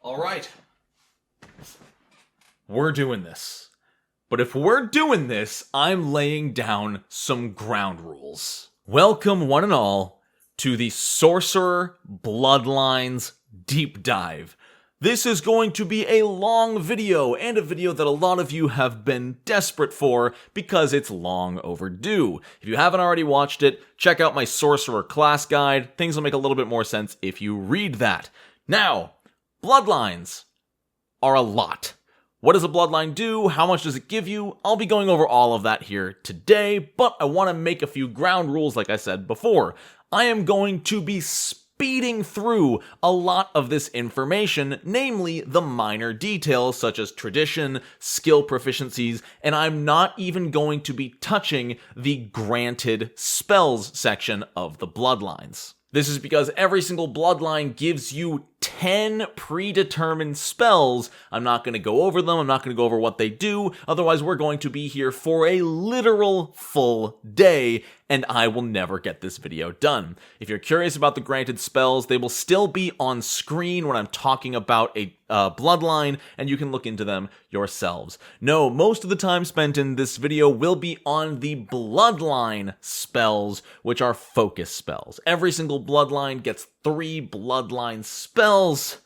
Alright. We're doing this. But if we're doing this, I'm laying down some ground rules. Welcome, one and all, to the Sorcerer Bloodlines Deep Dive. This is going to be a long video, and a video that a lot of you have been desperate for because it's long overdue. If you haven't already watched it, check out my Sorcerer class guide. Things will make a little bit more sense if you read that. Now, Bloodlines are a lot. What does a bloodline do? How much does it give you? I'll be going over all of that here today, but I want to make a few ground rules like I said before. I am going to be speeding through a lot of this information, namely the minor details such as tradition, skill proficiencies, and I'm not even going to be touching the granted spells section of the bloodlines. This is because every single bloodline gives you 10 predetermined spells. I'm not going to go over them, I'm not going to go over what they do, otherwise we're going to be here for a literal full day, and I will never get this video done. If you're curious about the granted spells, they will still be on screen when I'm talking about a bloodline, and you can look into them yourselves. No, most of the time spent in this video will be on the bloodline spells, which are focus spells. Every single bloodline gets 3 bloodline spells,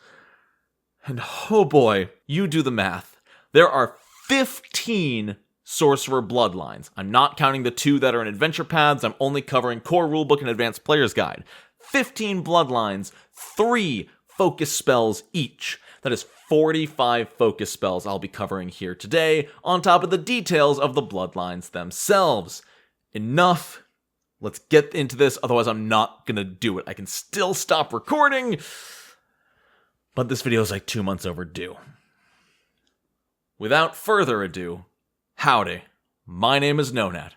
and oh boy, you do the math. There are 15 Sorcerer bloodlines. I'm not counting the 2 that are in adventure paths, I'm only covering core rulebook and advanced player's guide. 15 bloodlines, 3 focus spells each. That is 45 focus spells I'll be covering here today, on top of the details of the bloodlines themselves. Enough. Let's get into this, otherwise I'm not gonna do it. I can still stop recording, but this video is like 2 months overdue. Without further ado, howdy, my name is Nonat,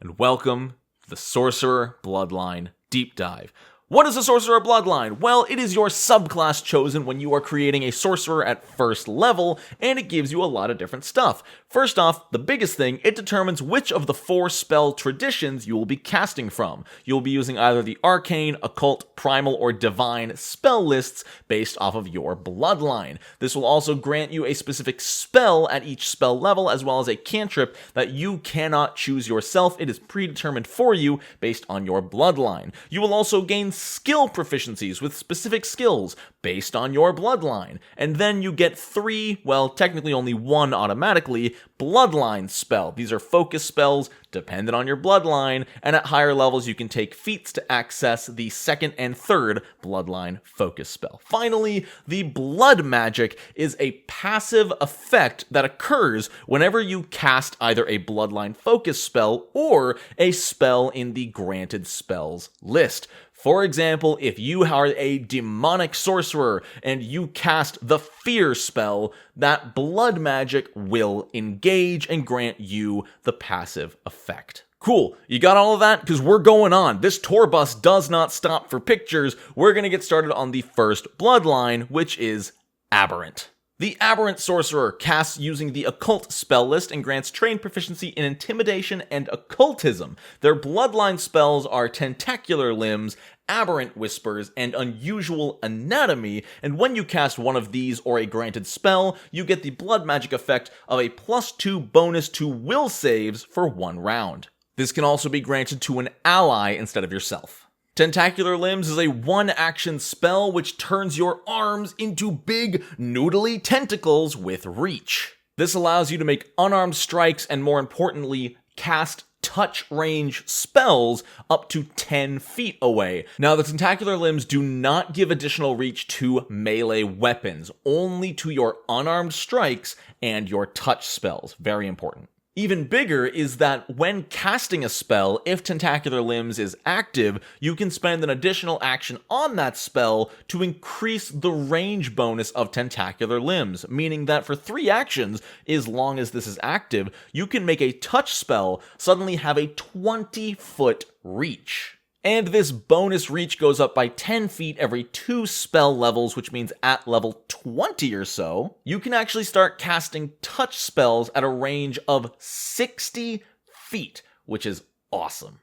and welcome to the Sorcerer Bloodline Deep Dive. What is a Sorcerer Bloodline? Well, it is your subclass chosen when you are creating a Sorcerer at first level, and it gives you a lot of different stuff. First off, the biggest thing, it determines which of the 4 spell traditions you will be casting from. You will be using either the Arcane, Occult, Primal, or Divine spell lists based off of your bloodline. This will also grant you a specific spell at each spell level, as well as a cantrip that you cannot choose yourself. It is predetermined for you based on your bloodline. You will also gain skill proficiencies with specific skills based on your bloodline. And then you get 3, well, technically only 1 automatically, bloodline spell. These are focus spells dependent on your bloodline, and at higher levels you can take feats to access the 2nd and 3rd bloodline focus spell. Finally, the blood magic is a passive effect that occurs whenever you cast either a bloodline focus spell or a spell in the granted spells list. For example, if you are a demonic sorcerer and you cast the fear spell, that blood magic will engage and grant you the passive effect. Cool, you got all of that? Because we're going on. This tour bus does not stop for pictures. We're going to get started on the first bloodline, which is Aberrant. The Aberrant Sorcerer casts using the Occult spell list and grants trained proficiency in Intimidation and Occultism. Their bloodline spells are Tentacular Limbs, Aberrant Whispers, and Unusual Anatomy, and when you cast one of these or a granted spell, you get the blood magic effect of a +2 bonus to will saves for 1 round. This can also be granted to an ally instead of yourself. Tentacular Limbs is a 1-action spell which turns your arms into big, noodly tentacles with reach. This allows you to make unarmed strikes and, more importantly, cast touch range spells up to 10 feet away. Now, the Tentacular Limbs do not give additional reach to melee weapons, only to your unarmed strikes and your touch spells. Very important. Even bigger is that when casting a spell, if Tentacular Limbs is active, you can spend an additional action on that spell to increase the range bonus of Tentacular Limbs, meaning that for 3 actions, as long as this is active, you can make a touch spell suddenly have a 20-foot reach. And this bonus reach goes up by 10 feet every 2 spell levels, which means at level 20 or so, you can actually start casting touch spells at a range of 60 feet, which is awesome.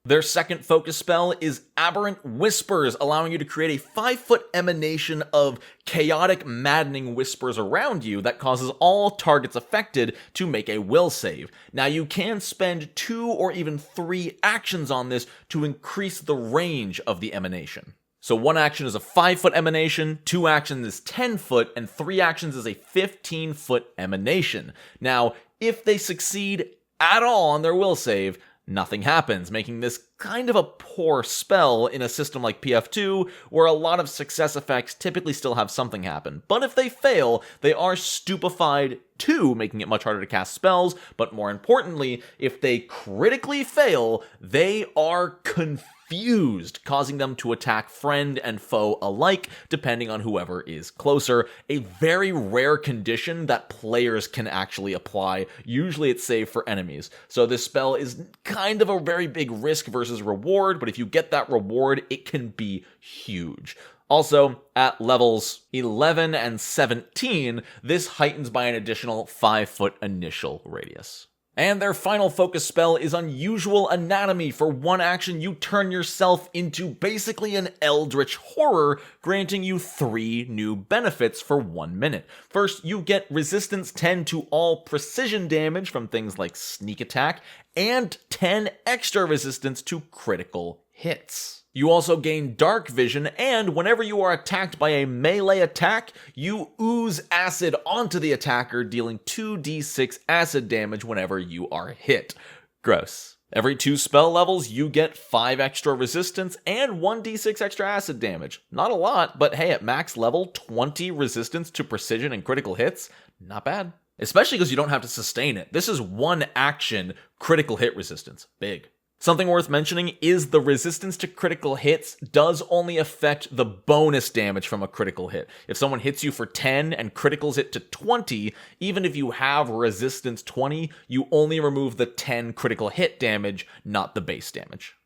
Their second focus spell is Aberrant Whispers, allowing you to create a 5-foot emanation of chaotic, maddening whispers around you that causes all targets affected to make a will save. Now, you can spend 2 or even 3 actions on this to increase the range of the emanation. So 1 action is a 5-foot emanation, 2 actions is 10 foot, and 3 actions is a 15-foot emanation. Now, if they succeed at all on their will save, nothing happens, making this kind of a poor spell in a system like PF2, where a lot of success effects typically still have something happen. But if they fail, they are stupefied too, making it much harder to cast spells, but more importantly, if they critically fail, they are confused, causing them to attack friend and foe alike, depending on whoever is closer. A very rare condition that players can actually apply. Usually it's saved for enemies. So this spell is kind of a very big risk versus reward, but if you get that reward, it can be huge. Also, at levels 11 and 17, this heightens by an additional 5-foot initial radius. And their final focus spell is Unusual Anatomy. For 1 action, you turn yourself into basically an eldritch horror, granting you 3 new benefits for 1 minute. First, you get resistance 10 to all precision damage from things like sneak attack, and 10 extra resistance to critical hits. You also gain dark vision, and whenever you are attacked by a melee attack, you ooze acid onto the attacker, dealing 2d6 acid damage whenever you are hit. Gross. Every 2 spell levels, you get 5 extra resistance and 1d6 extra acid damage. Not a lot, but hey, at max level, 20 resistance to precision and critical hits, not bad. Especially because you don't have to sustain it. This is 1 action critical hit resistance. Big. Something worth mentioning is the resistance to critical hits does only affect the bonus damage from a critical hit. If someone hits you for 10 and criticals it to 20, even if you have resistance 20, you only remove the 10 critical hit damage, not the base damage.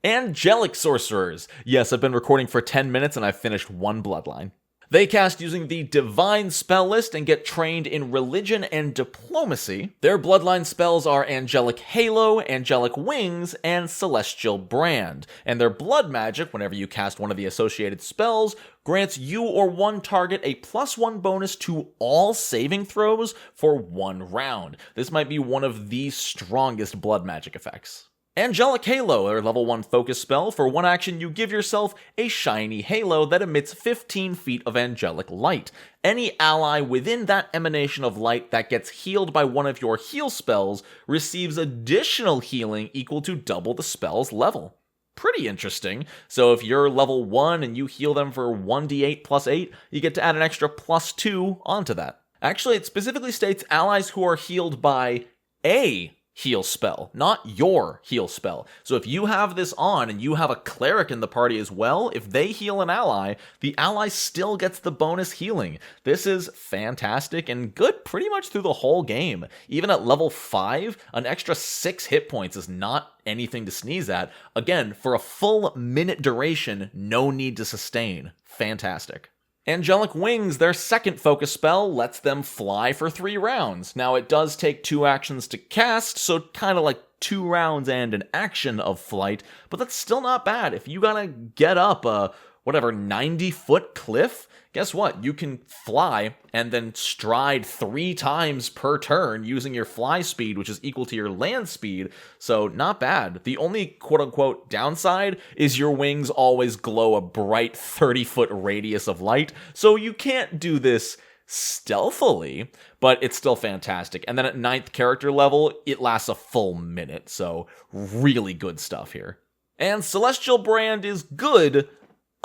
Angelic Sorcerers. Yes, I've been recording for 10 minutes and I've finished 1 Bloodline. They cast using the Divine spell list and get trained in Religion and Diplomacy. Their Bloodline spells are Angelic Halo, Angelic Wings, and Celestial Brand. And their blood magic, whenever you cast one of the associated spells, grants you or 1 target a +1 bonus to all saving throws for 1 round. This might be one of the strongest blood magic effects. Angelic Halo, their level 1 focus spell. For 1 action, you give yourself a shiny halo that emits 15 feet of angelic light. Any ally within that emanation of light that gets healed by one of your heal spells receives additional healing equal to double the spell's level. Pretty interesting. So if you're level 1 and you heal them for 1d8 plus 8, you get to add an extra +2 onto that. Actually, it specifically states allies who are healed by a heal spell, not your heal spell. So if you have this on and you have a cleric in the party as well, if they heal an ally, the ally still gets the bonus healing. This is fantastic and good pretty much through the whole game. Even at level 5, an extra 6 hit points is not anything to sneeze at. Again, for a full minute duration, no need to sustain. Fantastic. Angelic Wings, their second focus spell, lets them fly for 3 rounds. Now, it does take 2 actions to cast, so kind of like 2 rounds and an action of flight, but that's still not bad. If you gotta get up a, 90-foot cliff, guess what? You can fly and then stride 3 times per turn using your fly speed, which is equal to your land speed, so not bad. The only quote-unquote downside is your wings always glow a bright 30-foot radius of light, so you can't do this stealthily, but it's still fantastic. And then at 9th character level, it lasts a full minute, so really good stuff here. And Celestial Brand is good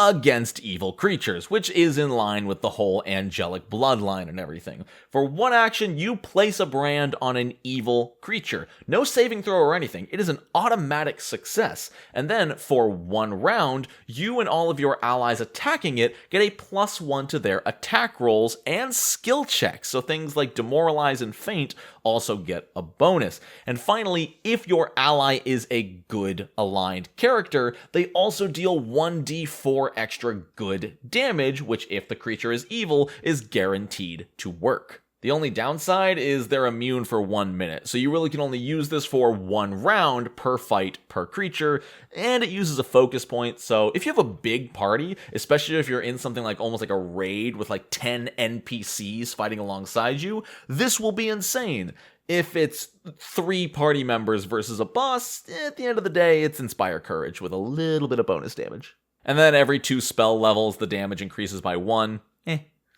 against evil creatures, which is in line with the whole angelic bloodline and everything. For 1 action, you place a brand on an evil creature. No saving throw or anything. It is an automatic success. And then, for 1 round, you and all of your allies attacking it get a +1 to their attack rolls and skill checks, so things like Demoralize and Faint also get a bonus. And finally, if your ally is a good aligned character, they also deal 1d4 extra good damage, which if the creature is evil, is guaranteed to work. The only downside is they're immune for 1 minute, so you really can only use this for 1 round per fight per creature, and it uses a focus point, so if you have a big party, especially if you're in something like almost like a raid with like 10 NPCs fighting alongside you, this will be insane. If it's 3 party members versus a boss, at the end of the day, it's Inspire Courage with a little bit of bonus damage. And then every 2 spell levels, the damage increases by 1.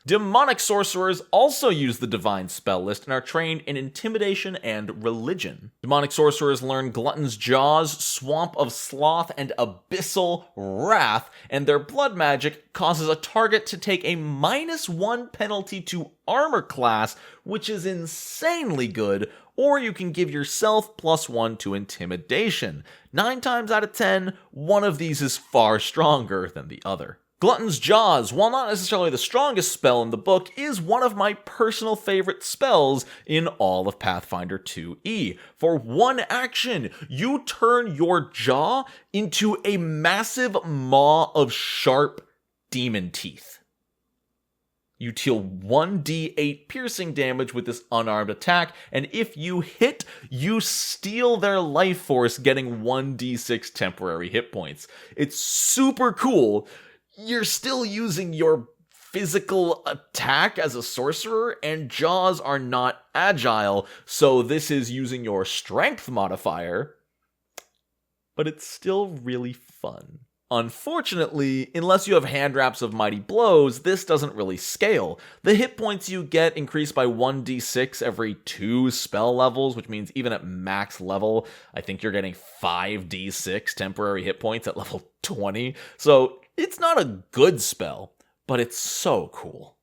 Demonic Sorcerers also use the Divine spell list and are trained in Intimidation and Religion. Demonic Sorcerers learn Glutton's Jaws, Swamp of Sloth, and Abyssal Wrath, and their blood magic causes a target to take a -1 penalty to armor class, which is insanely good, or you can give yourself +1 to Intimidation. 9 times out of 10, one of these is far stronger than the other. Glutton's Jaws, while not necessarily the strongest spell in the book, is one of my personal favorite spells in all of Pathfinder 2e. For 1 action, you turn your jaw into a massive maw of sharp demon teeth. You deal 1d8 piercing damage with this unarmed attack, and if you hit, you steal their life force, getting 1d6 temporary hit points. It's super cool. You're still using your physical attack as a sorcerer, and Jaws are not agile, so this is using your strength modifier, but it's still really fun. Unfortunately, unless you have hand wraps of mighty blows, this doesn't really scale. The hit points you get increase by 1d6 every 2 spell levels, which means even at max level, I think you're getting 5d6 temporary hit points at level 20, so it's not a good spell, but it's so cool.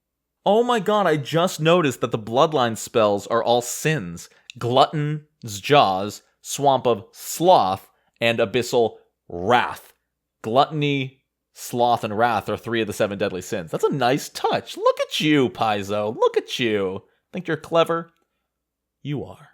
Oh my god, I just noticed that the Bloodline spells are all sins. Glutton's Jaws, Swamp of Sloth, and Abyssal Wrath. Gluttony, Sloth, and Wrath are 3 of the 7 deadly sins. That's a nice touch. Look at you, Paizo. Look at you. Think you're clever? You are.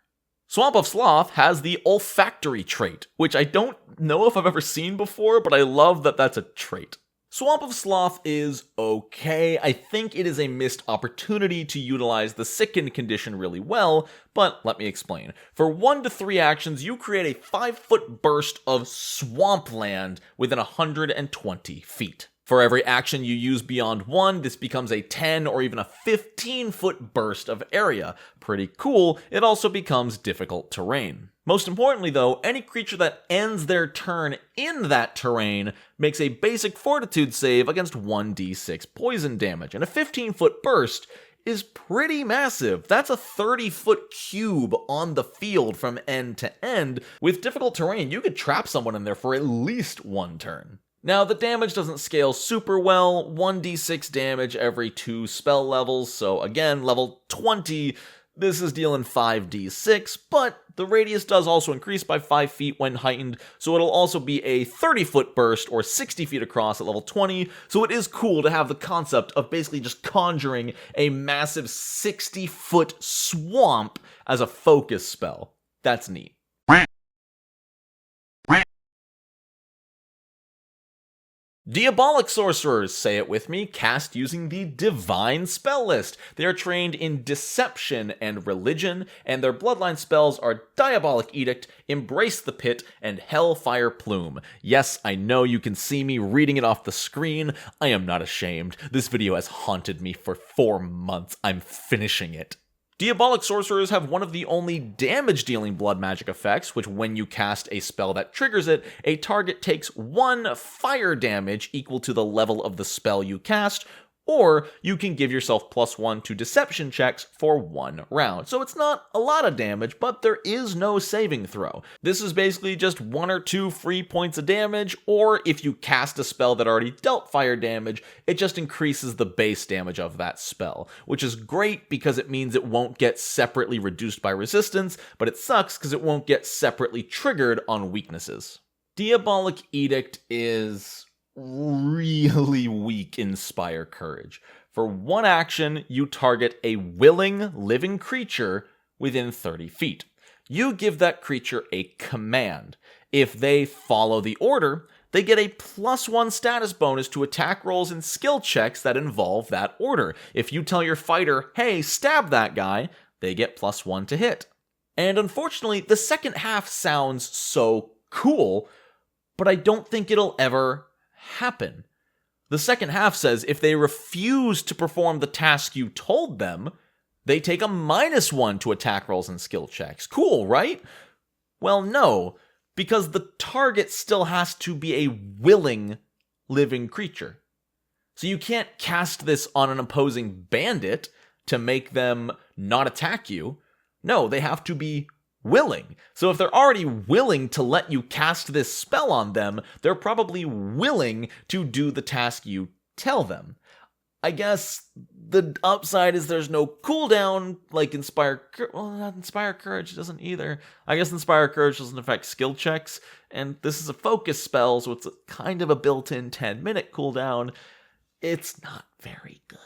Swamp of Sloth has the olfactory trait, which I don't know if I've ever seen before, but I love that that's a trait. Swamp of Sloth is okay. I think it is a missed opportunity to utilize the Sickened condition really well, but let me explain. For 1 to 3 actions, you create a 5-foot burst of swampland within 120 feet. For every action you use beyond 1, this becomes a 10 or even a 15-foot burst of area. Pretty cool. It also becomes difficult terrain. Most importantly though, any creature that ends their turn in that terrain makes a basic fortitude save against 1d6 poison damage, and a 15-foot burst is pretty massive. That's a 30-foot cube on the field from end to end. With difficult terrain, you could trap someone in there for at least 1 turn. Now, the damage doesn't scale super well, 1d6 damage every 2 spell levels, so again, level 20, this is dealing 5d6, but the radius does also increase by 5 feet when heightened, so it'll also be a 30-foot burst or 60 feet across at level 20, so it is cool to have the concept of basically just conjuring a massive 60-foot swamp as a focus spell. That's neat. Diabolic Sorcerers, say it with me, cast using the Divine spell list. They are trained in Deception and Religion, and their Bloodline spells are Diabolic Edict, Embrace the Pit, and Hellfire Plume. Yes, I know you can see me reading it off the screen. I am not ashamed. This video has haunted me for 4 months. I'm finishing it. Diabolic Sorcerers have one of the only damage-dealing blood magic effects, which when you cast a spell that triggers it, a target takes 1 fire damage equal to the level of the spell you cast, or you can give yourself +1 to deception checks for 1 round. So it's not a lot of damage, but there is no saving throw. This is basically just 1 or 2 free points of damage, or if you cast a spell that already dealt fire damage, it just increases the base damage of that spell, which is great because it means it won't get separately reduced by resistance, but it sucks because it won't get separately triggered on weaknesses. Diabolic Edict is really weak Inspire Courage. For 1 action, you target a willing living creature within 30 feet. You give that creature a command. If they follow the order, they get a +1 status bonus to attack rolls and skill checks that involve that order. If you tell your fighter, hey, stab that guy, they get +1 to hit. And unfortunately, the second half sounds so cool, but I don't think it'll ever happen. The second half says if they refuse to perform the task you told them, they take a -1 to attack rolls and skill checks. Cool, right? Well, no, because the target still has to be a willing living creature. So you can't cast this on an opposing bandit to make them not attack you. No, they have to be willing. So if they're already willing to let you cast this spell on them, they're probably willing to do the task you tell them. I guess the upside is there's no cooldown like Inspire Courage doesn't either. I guess Inspire Courage doesn't affect skill checks, and this is a focus spell, so it's kind of a built-in 10-minute cooldown. It's not very good.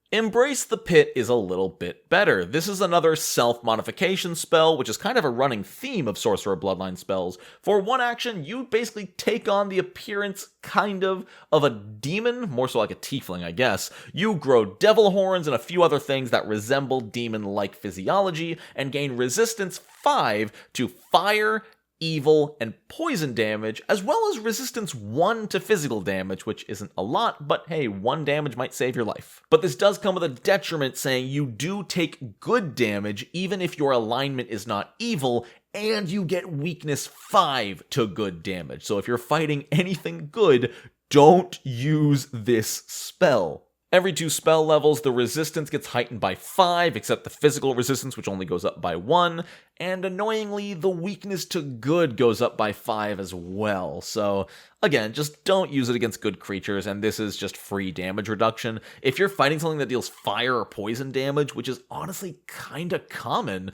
Embrace the Pit is a little bit better. This is another self-modification spell, which is kind of a running theme of Sorcerer Bloodline spells. For one action, you basically take on the appearance, kind of a demon, more so like a tiefling, I guess. You grow devil horns and a few other things that resemble demon-like physiology, and gain resistance 5 to fire, evil, and poison damage, as well as resistance 1 to physical damage, which isn't a lot, but hey, 1 damage might save your life. But this does come with a detriment saying you do take good damage even if your alignment is not evil, and you get weakness 5 to good damage. So if you're fighting anything good, don't use this spell. Every 2 spell levels, the resistance gets heightened by 5, except the physical resistance, which only goes up by 1, and annoyingly, the weakness to good goes up by 5 as well. So, again, just don't use it against good creatures, and this is just free damage reduction. If you're fighting something that deals fire or poison damage, which is honestly kinda common,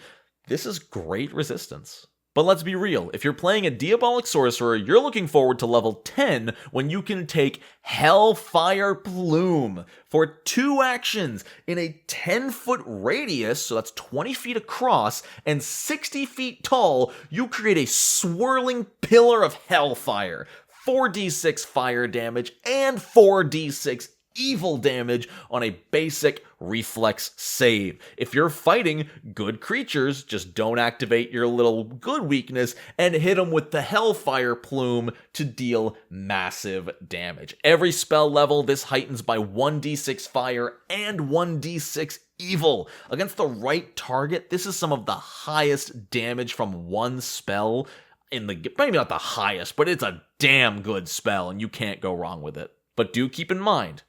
this is great resistance. But let's be real, if you're playing a Diabolic Sorcerer, you're looking forward to level 10 when you can take Hellfire Plume. For 2 actions in a 10-foot radius, so that's 20 feet across and 60 feet tall, you create a swirling pillar of hellfire, 4d6 fire damage, and 4d6 evil damage on a basic reflex save. If you're fighting good creatures, just don't activate your little good weakness and hit them with the Hellfire Plume to deal massive damage. Every spell level, this heightens by 1d6 fire and 1d6 evil. Against the right target, this is some of the highest damage from one spell in the game. Maybe not the highest, but it's a damn good spell and you can't go wrong with it. But do keep in mind,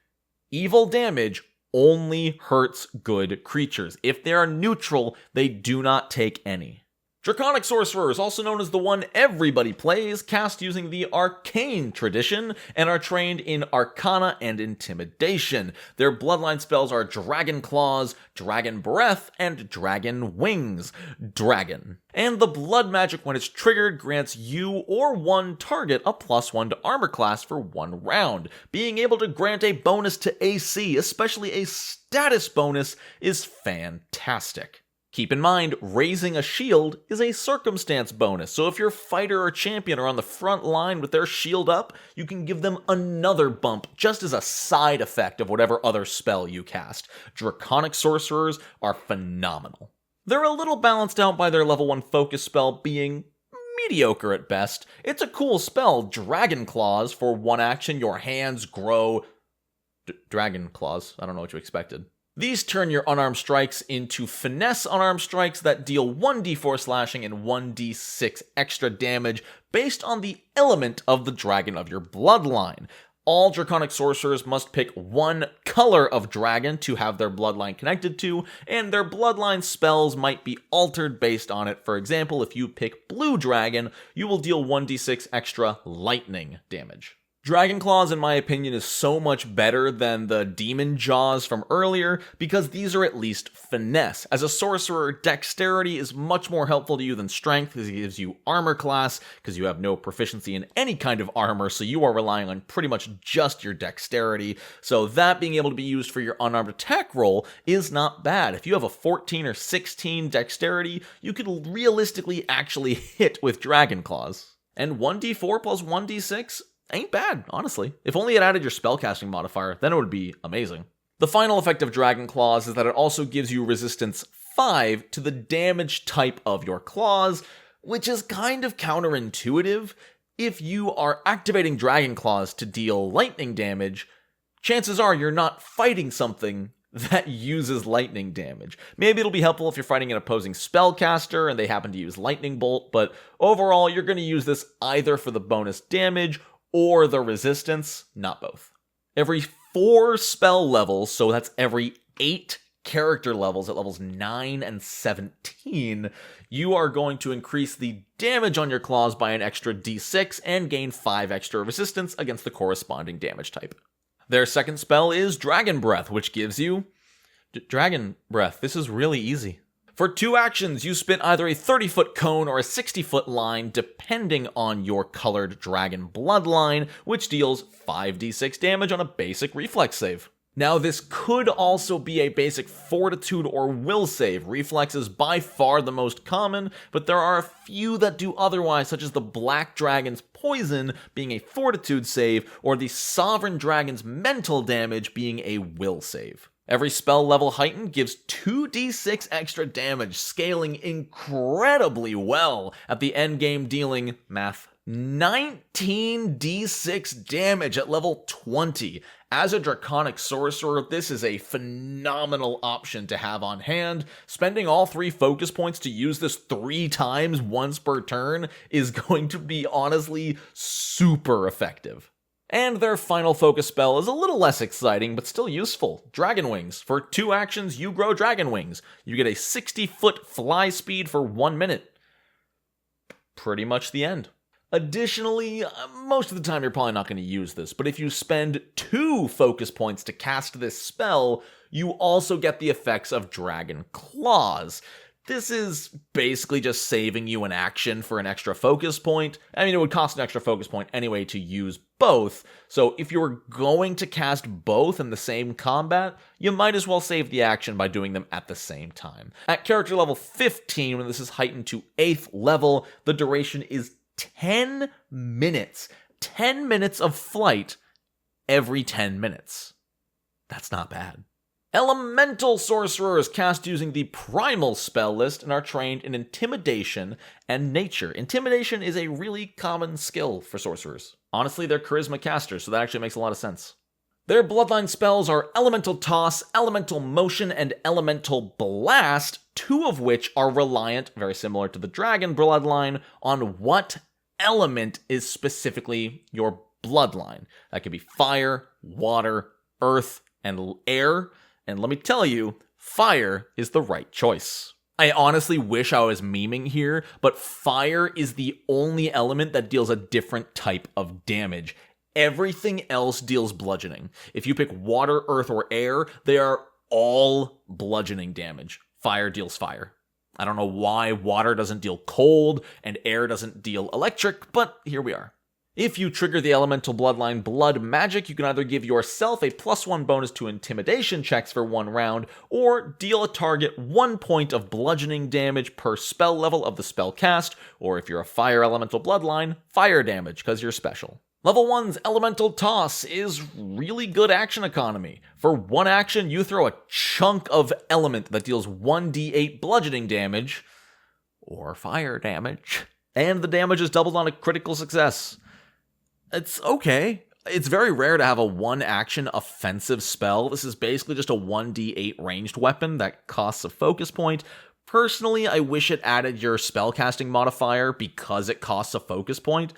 evil damage only hurts good creatures. If they are neutral, they do not take any. Draconic Sorcerers, also known as the one everybody plays, cast using the Arcane tradition, and are trained in Arcana and Intimidation. Their bloodline spells are Dragon Claws, Dragon Breath, and Dragon Wings. Dragon. And the blood magic, when it's triggered, grants you or one target a +1 to armor class for 1 round. Being able to grant a bonus to AC, especially a status bonus, is fantastic. Keep in mind, raising a shield is a circumstance bonus, so if your fighter or champion are on the front line with their shield up, you can give them another bump just as a side effect of whatever other spell you cast. Draconic Sorcerers are phenomenal. They're a little balanced out by their level 1 focus spell being mediocre at best. It's a cool spell, Dragon Claws. For 1 action, your hands grow... Dragon Claws, I don't know what you expected. These turn your unarmed strikes into finesse unarmed strikes that deal 1d4 slashing and 1d6 extra damage based on the element of the dragon of your bloodline. All Draconic Sorcerers must pick 1 color of dragon to have their bloodline connected to, and their bloodline spells might be altered based on it. For example, if you pick blue dragon, you will deal 1d6 extra lightning damage. Dragon Claws, in my opinion, is so much better than the Demon Jaws from earlier because these are at least finesse. As a sorcerer, dexterity is much more helpful to you than strength because it gives you armor class because you have no proficiency in any kind of armor, so you are relying on pretty much just your dexterity. So that being able to be used for your unarmed attack roll is not bad. If you have a 14 or 16 dexterity, you could realistically actually hit with Dragon Claws. And 1d4 plus 1d6? ain't bad, honestly. If only it added your spellcasting modifier, then it would be amazing. The final effect of Dragon Claws is that it also gives you resistance 5 to the damage type of your claws, which is kind of counterintuitive. If you are activating Dragon Claws to deal lightning damage, chances are you're not fighting something that uses lightning damage. Maybe it'll be helpful if you're fighting an opposing spellcaster and they happen to use Lightning Bolt, but overall you're going to use this either for the bonus damage or the resistance, not both. Every 4 spell levels, so that's every 8 character levels at levels 9 and 17, you are going to increase the damage on your claws by an extra d6 and gain 5 extra resistance against the corresponding damage type. Their second spell is Dragon Breath, which gives you Dragon Breath. This is really easy. For 2 actions, you spin either a 30-foot cone or a 60-foot line, depending on your colored dragon bloodline, which deals 5d6 damage on a basic reflex save. Now, this could also be a basic fortitude or will save. Reflex is by far the most common, but there are a few that do otherwise, such as the Black Dragon's Poison being a fortitude save, or the Sovereign Dragon's Mental Damage being a will save. Every spell level heightened gives 2d6 extra damage, scaling incredibly well at the end game, dealing, math, 19d6 damage at level 20. As a Draconic Sorcerer, this is a phenomenal option to have on hand. Spending all 3 focus points to use this 3 times once per turn is going to be honestly super effective. And their final focus spell is a little less exciting, but still useful. Dragon Wings. For 2 actions, you grow Dragon Wings. You get a 60-foot fly speed for 1 minute. Pretty much the end. Additionally, most of the time you're probably not going to use this, but if you spend 2 focus points to cast this spell, you also get the effects of Dragon Claws. This is basically just saving you an action for an extra focus point. I mean, it would cost an extra focus point anyway to use both, so if you were going to cast both in the same combat, you might as well save the action by doing them at the same time. At character level 15, when this is heightened to 8th level, the duration is 10 minutes. 10 minutes of flight every 10 minutes. That's not bad. Elemental Sorcerers cast using the Primal spell list and are trained in Intimidation and Nature. Intimidation is a really common skill for Sorcerers. Honestly, they're Charisma casters, so that actually makes a lot of sense. Their Bloodline spells are Elemental Toss, Elemental Motion, and Elemental Blast, 2 of which are reliant, very similar to the Dragon Bloodline, on what element is specifically your Bloodline. That could be fire, water, earth, and air. And let me tell you, fire is the right choice. I honestly wish I was memeing here, but fire is the only element that deals a different type of damage. Everything else deals bludgeoning. If you pick water, earth, or air, they are all bludgeoning damage. Fire deals fire. I don't know why water doesn't deal cold and air doesn't deal electric, but here we are. If you trigger the Elemental Bloodline Blood Magic, you can either give yourself a +1 bonus to Intimidation checks for 1 round, or deal a target 1 point of bludgeoning damage per spell level of the spell cast, or if you're a Fire Elemental Bloodline, fire damage, because you're special. Level 1's Elemental Toss is really good action economy. For 1 action, you throw a chunk of element that deals 1d8 bludgeoning damage, or fire damage, and the damage is doubled on a critical success. It's okay. It's very rare to have a 1-action offensive spell. This is basically just a 1d8 ranged weapon that costs a focus point. Personally, I wish it added your spellcasting modifier because it costs a focus point.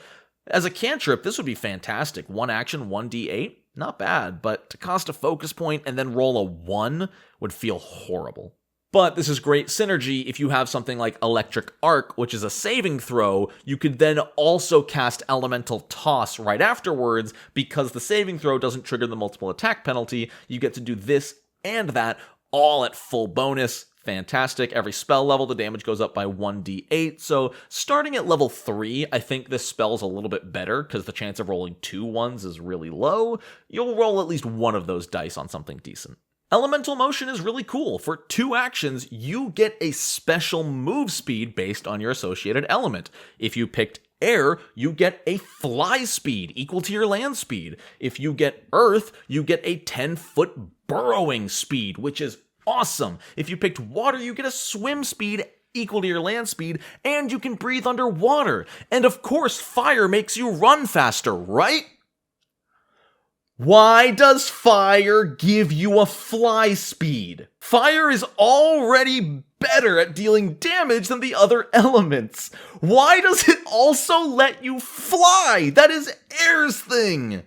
As a cantrip, this would be fantastic. 1 action, 1d8, not bad, but to cost a focus point and then roll a 1 would feel horrible. But this is great synergy if you have something like Electric Arc, which is a saving throw. You could then also cast Elemental Toss right afterwards, because the saving throw doesn't trigger the multiple attack penalty. You get to do this and that all at full bonus. Fantastic. Every spell level, the damage goes up by 1d8. So starting at level 3, I think this spell's a little bit better because the chance of rolling 2 ones is really low. You'll roll at least 1 of those dice on something decent. Elemental Motion is really cool. For 2 actions, you get a special move speed based on your associated element. If you picked air, you get a fly speed equal to your land speed. If you get earth, you get a 10-foot burrowing speed, which is awesome. If you picked water, you get a swim speed equal to your land speed, and you can breathe underwater. And of course, fire makes you run faster, right? Why does fire give you a fly speed? Fire is already better at dealing damage than the other elements. Why does it also let you fly? That is air's thing.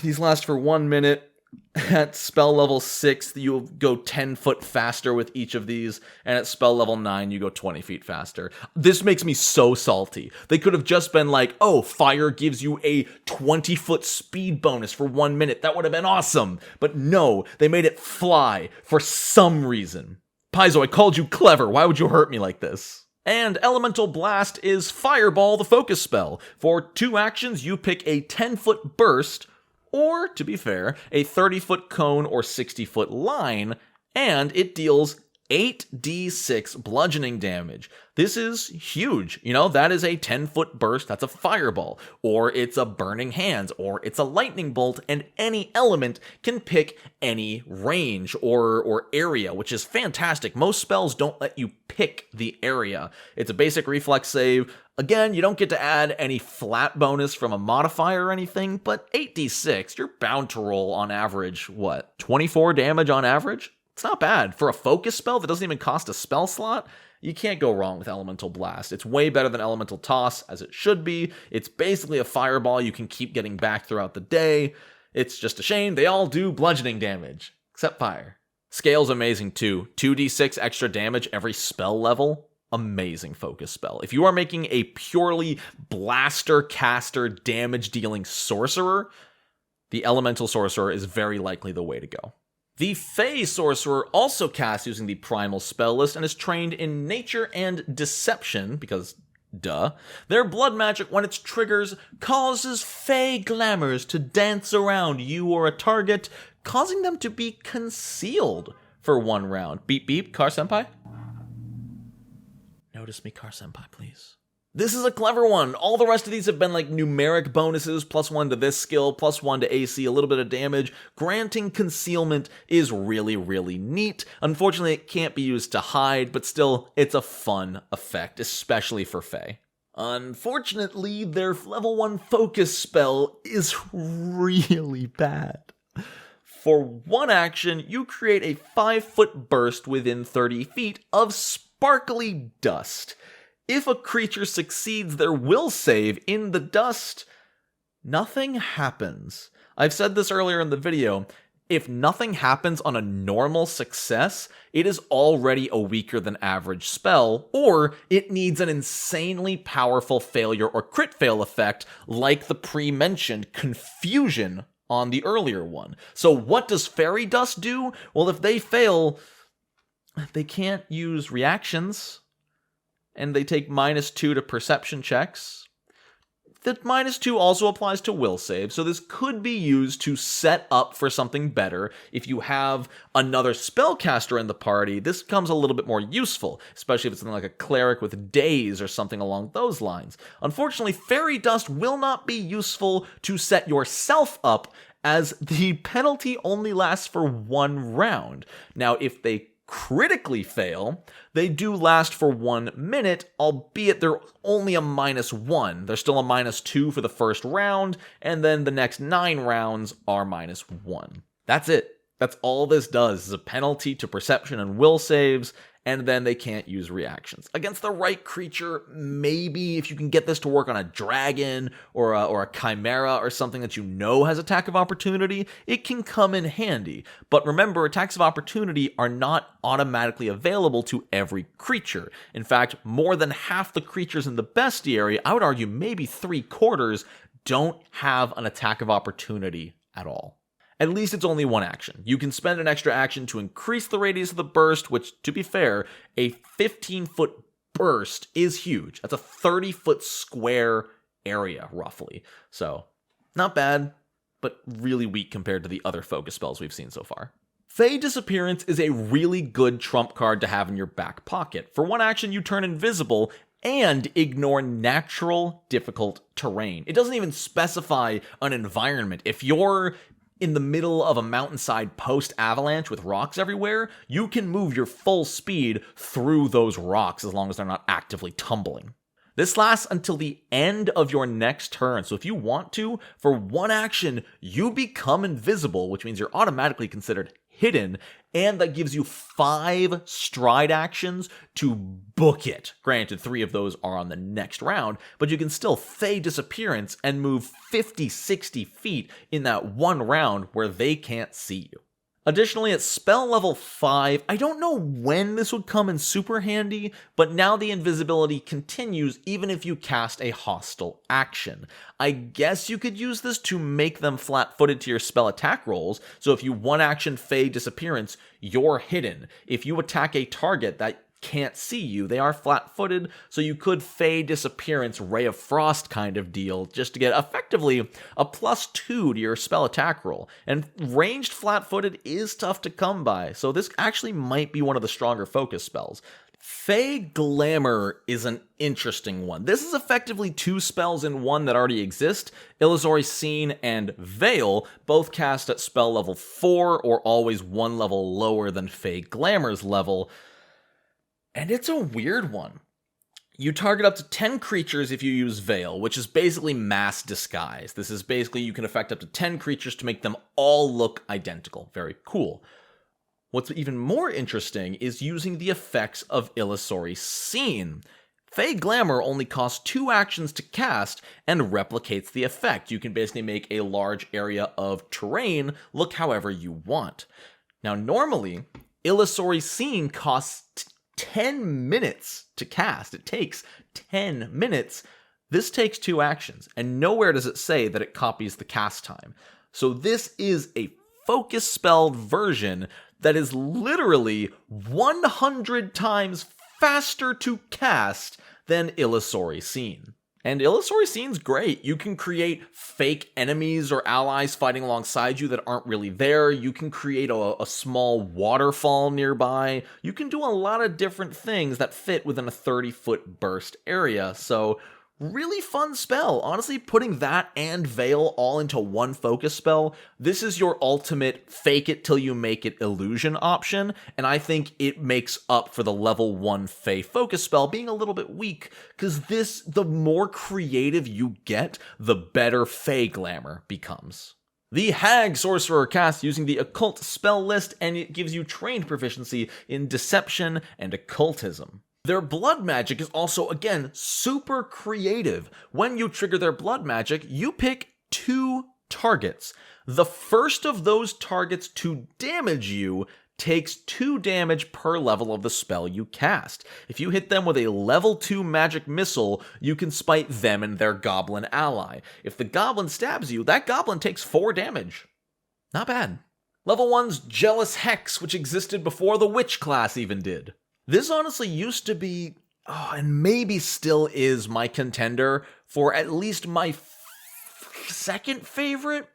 These last for 1 minute. At spell level 6, you'll go 10 foot faster with each of these, and at spell level 9, you go 20 feet faster. This makes me so salty. They could have just been like, oh, fire gives you a 20-foot speed bonus for 1 minute. That would have been awesome. But no, they made it fly for some reason. Paizo, I called you clever. Why would you hurt me like this? And Elemental Blast is Fireball, the focus spell. For 2 actions, you pick a 10-foot burst, or, to be fair, a 30-foot cone or 60-foot line, and it deals 8d6 bludgeoning damage. This is huge. You know, that is a 10-foot burst, that's a fireball, or it's a burning hands, or it's a lightning bolt, and any element can pick any range or area, which is fantastic. Most spells don't let you pick the area. It's a basic reflex save. Again, you don't get to add any flat bonus from a modifier or anything, but 8d6, you're bound to roll on average, 24 damage on average? It's not bad. For a focus spell that doesn't even cost a spell slot, you can't go wrong with Elemental Blast. It's way better than Elemental Toss, as it should be. It's basically a fireball you can keep getting back throughout the day. It's just a shame they all do bludgeoning damage, except fire. Scale's amazing too. 2d6 extra damage every spell level. Amazing focus spell. If you are making a purely blaster caster damage dealing sorcerer, the Elemental Sorcerer is very likely the way to go. The Fey Sorcerer also casts using the Primal spell list and is trained in Nature and Deception, because duh. Their blood magic, when it triggers, causes Fey glamours to dance around you or a target, causing them to be concealed for 1 round. Beep beep, Car-senpai? Notice me, Car-senpai, please. This is a clever one. All the rest of these have been like numeric bonuses, +1 to this skill, +1 to AC, a little bit of damage. Granting concealment is really, really neat. Unfortunately, it can't be used to hide, but still, it's a fun effect, especially for Fae. Unfortunately, their level 1 focus spell is really bad. For 1 action, you create a 5-foot burst within 30 feet of sparkly dust. If a creature succeeds their will save in the dust, nothing happens. I've said this earlier in the video. If nothing happens on a normal success, it is already a weaker than average spell, or it needs an insanely powerful failure or crit fail effect like the pre-mentioned Confusion on the earlier one. So what does Fairy Dust do? Well, if they fail, they can't use reactions, and they take -2 to perception checks. The -2 also applies to will save, so this could be used to set up for something better. If you have another spellcaster in the party, this becomes a little bit more useful, especially if it's something like a cleric with daze or something along those lines. Unfortunately, Fairy Dust will not be useful to set yourself up, as the penalty only lasts for 1 round. Now, if they critically fail, they do last for 1 minute, albeit they're only a -1. They're still a -2 for the first round, and then the next 9 rounds are -1. That's it. That's all this does, is a penalty to perception and will saves, and then they can't use reactions. Against the right creature, maybe if you can get this to work on a dragon or a chimera or something that you know has attack of opportunity, it can come in handy. But remember, attacks of opportunity are not automatically available to every creature. In fact, more than half the creatures in the bestiary, I would argue maybe 3/4, don't have an attack of opportunity at all. At least it's only 1 action. You can spend an extra action to increase the radius of the burst, which, to be fair, a 15-foot burst is huge. That's a 30-foot square area, roughly. So, not bad, but really weak compared to the other focus spells we've seen so far. Fey Disappearance is a really good trump card to have in your back pocket. For 1 action, you turn invisible, and ignore natural difficult terrain. It doesn't even specify an environment. If you're in the middle of a mountainside post-avalanche with rocks everywhere, you can move your full speed through those rocks as long as they're not actively tumbling. This lasts until the end of your next turn, so if you want to, for one action, you become invisible, which means you're automatically considered hidden, and that gives you 5 stride actions to book it. Granted, 3 of those are on the next round, but you can still fey disappearance and move 50-60 feet in that one round where they can't see you. Additionally, at spell level 5, I don't know when this would come in super handy, but now the invisibility continues even if you cast a hostile action. I guess you could use this to make them flat-footed to your spell attack rolls, so if you one action fey disappearance, you're hidden. If you attack a target that can't see you, they are flat-footed, so you could fey disappearance Ray of Frost kind of deal just to get effectively a +2 to your spell attack roll. And ranged flat-footed is tough to come by, so this actually might be one of the stronger focus spells. Fey Glamour is an interesting one. This is effectively 2 spells in one that already exist. Illusory Scene and Veil, both cast at spell level 4 or always 1 level lower than Fey Glamour's level. And it's a weird one. You target up to 10 creatures if you use Veil, which is basically mass disguise. This is basically you can affect up to 10 creatures to make them all look identical. Very cool. What's even more interesting is using the effects of Illusory Scene. Fey Glamour only costs 2 actions to cast and replicates the effect. You can basically make a large area of terrain look however you want. Now, normally, Illusory Scene costs 10 minutes to cast. It takes 10 minutes. This takes 2 actions, and nowhere does it say that it copies the cast time. So this is a focus spelled version that is literally 100 times faster to cast than Illusory Scene. And Illusory Scene's great. You can create fake enemies or allies fighting alongside you that aren't really there. You can create a small waterfall nearby. You can do a lot of different things that fit within a 30-foot burst area. So, really fun spell. Honestly, putting that and Veil all into one focus spell, this is your ultimate fake it till you make it illusion option, and I think it makes up for the level 1 Fey focus spell being a little bit weak, because the more creative you get, the better Fey Glamour becomes. The Hag Sorcerer casts using the Occult spell list, and it gives you trained proficiency in Deception and Occultism. Their blood magic is also, again, super creative. When you trigger their blood magic, you pick 2 targets. The first of those targets to damage you takes 2 damage per level of the spell you cast. If you hit them with a level 2 magic missile, you can spite them and their goblin ally. If the goblin stabs you, that goblin takes 4 damage. Not bad. Level 1's Jealous Hex, which existed before the Witch class even did. This honestly used to be, and maybe still is, my contender for at least my second favorite.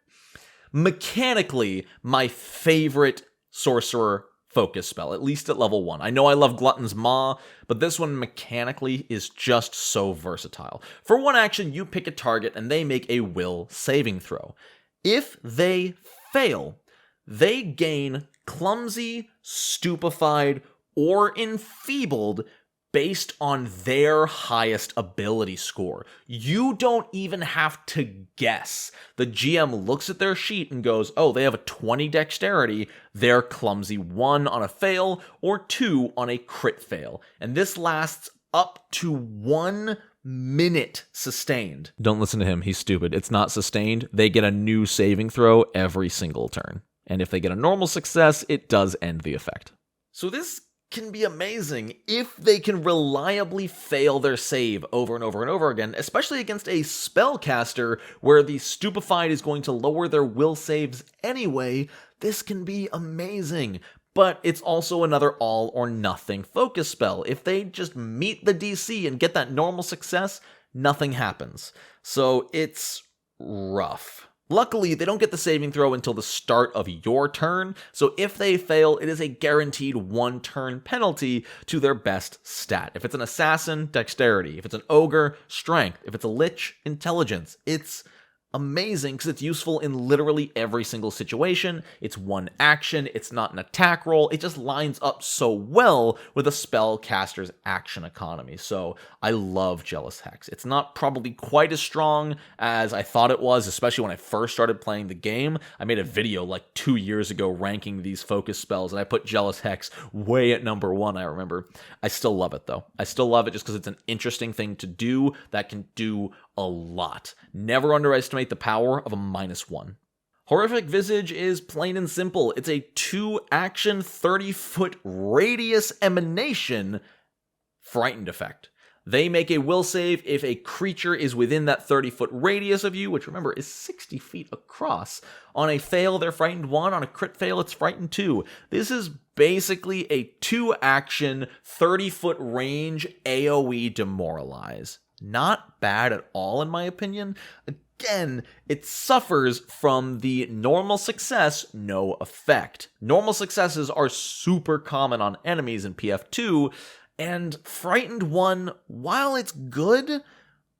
Mechanically, my favorite sorcerer focus spell, at least at level 1. I know I love Glutton's Maw, but this one mechanically is just so versatile. For one action, you pick a target and they make a will saving throw. If they fail, they gain clumsy, stupefied, or enfeebled based on their highest ability score. You don't even have to guess. The GM looks at their sheet and goes, oh, they have a 20 dexterity, they're clumsy 1 on a fail or 2 on a crit fail. And this lasts up to 1 minute sustained. Don't listen to him, he's stupid. It's not sustained. They get a new saving throw every single turn. And if they get a normal success, it does end the effect. So this can be amazing if they can reliably fail their save over and over and over again, especially against a spellcaster where the stupefied is going to lower their will saves anyway. This can be amazing, but it's also another all or nothing focus spell. If they just meet the DC and get that normal success, nothing happens. So it's rough. Luckily, they don't get the saving throw until the start of your turn, so if they fail, it is a guaranteed 1-turn penalty to their best stat. If it's an assassin, dexterity. If it's an ogre, strength. If it's a lich, intelligence. It's amazing because it's useful in literally every single situation. It's one action, it's not an attack roll, it just lines up so well with a spellcaster's action economy. So I love Jealous Hex. It's not probably quite as strong as I thought it was, especially when I first started playing the game. I made a video like 2 years ago ranking these focus spells, and I put Jealous Hex way at number 1, I remember. I still love it though. I still love it just because it's an interesting thing to do that can do a lot. Never underestimate the power of a -1. Horrific Visage is plain and simple. It's a 2-action, 30-foot radius emanation frightened effect. They make a will save if a creature is within that 30-foot radius of you, which remember is 60 feet across. On a fail, they're frightened 1. On a crit fail, it's frightened 2. This is basically a 2-action, 30-foot range AoE demoralize. Not bad at all, in my opinion. Again, it suffers from the normal success, no effect. Normal successes are super common on enemies in PF2, and Frightened 1, while it's good,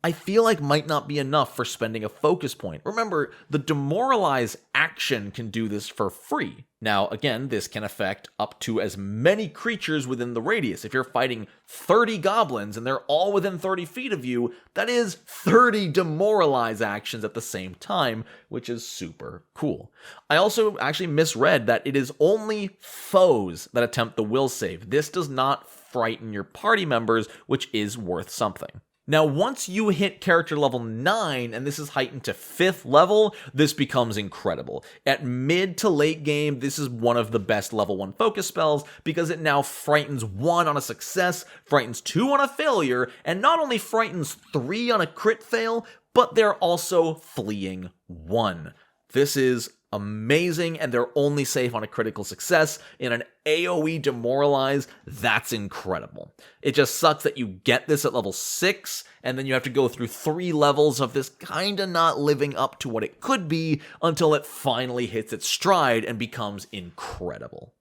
I feel like might not be enough for spending a focus point. Remember, the Demoralize action can do this for free. Now, again, this can affect up to as many creatures within the radius. If you're fighting 30 goblins and they're all within 30 feet of you, that is 30 Demoralize actions at the same time, which is super cool. I also actually misread that it is only foes that attempt the will save. This does not frighten your party members, which is worth something. Now, once you hit character level 9, and this is heightened to 5th level, this becomes incredible. At mid to late game, this is one of the best level 1 focus spells because it now frightens 1 on a success, frightens 2 on a failure, and not only frightens 3 on a crit fail, but they're also fleeing 1. This is amazing, and they're only safe on a critical success. In an AoE Demoralize, that's incredible. It just sucks that you get this at level 6, and then you have to go through 3 levels of this kinda not living up to what it could be until it finally hits its stride and becomes incredible.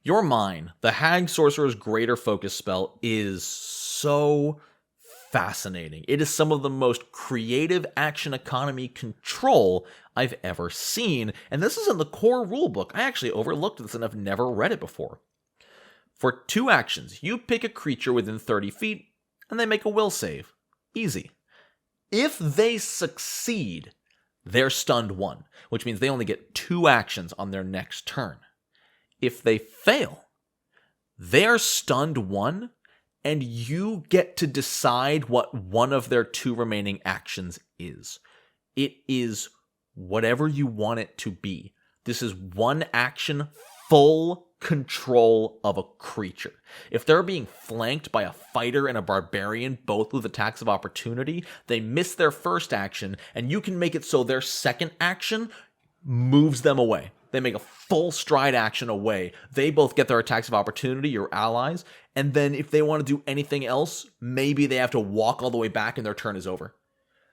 Your Mine, the Hag Sorcerer's greater focus spell, is so fascinating. It is some of the most creative action economy control I've ever seen, and this is in the core rulebook. I actually overlooked this and I've never read it before. For 2 actions, you pick a creature within 30 feet, and they make a will save. Easy. If they succeed, they're stunned 1, which means they only get 2 actions on their next turn. If they fail, they are stunned 1, and you get to decide what one of their 2 remaining actions is. It is whatever you want it to be. This is 1 action, full control of a creature. If they're being flanked by a fighter and a barbarian, both with attacks of opportunity, they miss their first action, and you can make it so their second action moves them away. They make a full stride action away. They both get their attacks of opportunity, your allies, and then if they want to do anything else, maybe they have to walk all the way back and their turn is over.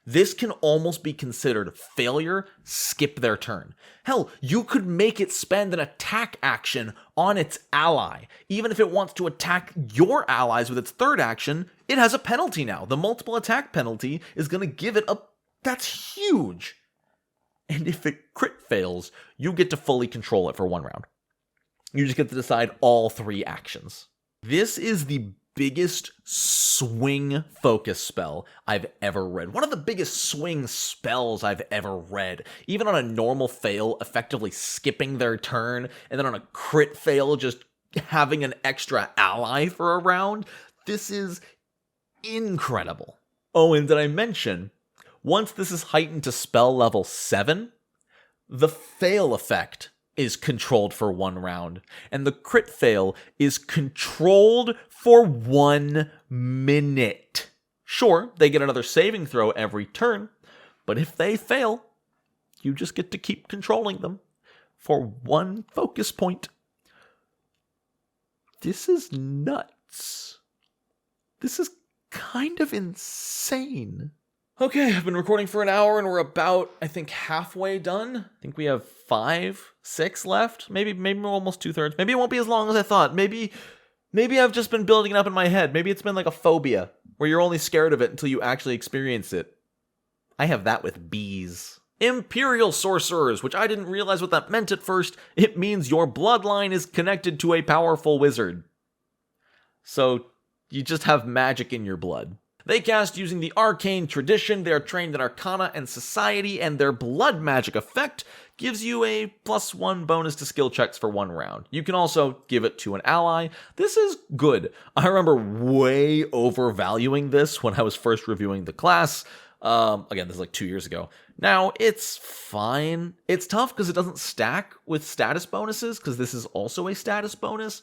This can almost be considered failure, skip their turn. Hell, you could make it spend an attack action on its ally. Even if it wants to attack your allies with its 3rd action, it has a penalty now. The multiple attack penalty is going to give it a... That's huge! And if it crit fails, you get to fully control it for 1 round. You just get to decide all 3 actions. This is the biggest swing focus spell I've ever read. One of the biggest swing spells I've ever read. Even on a normal fail, effectively skipping their turn, and then on a crit fail, just having an extra ally for a round. This is incredible. Oh, and did I mention, once this is heightened to spell level 7, the fail effect is controlled for 1 round, and the crit fail is controlled for 1 minute. Sure, they get another saving throw every turn, but if they fail, you just get to keep controlling them for 1 focus point. This is nuts. This is kind of insane. Okay, I've been recording for an hour and we're about, I think, halfway done. I think we have 5, 6 left. Maybe we're almost 2/3. Maybe it won't be as long as I thought. Maybe I've just been building it up in my head. Maybe it's been like a phobia where you're only scared of it until you actually experience it. I have that with bees. Imperial Sorcerers, which I didn't realize what that meant at first. It means your bloodline is connected to a powerful wizard. So you just have magic in your blood. They cast using the arcane tradition, they are trained in arcana and society, and their blood magic effect gives you a +1 bonus to skill checks for 1 round. You can also give it to an ally. This is good. I remember way overvaluing this when I was first reviewing the class. Again, this is like 2 years ago. Now, it's fine. It's tough because it doesn't stack with status bonuses, because this is also a status bonus.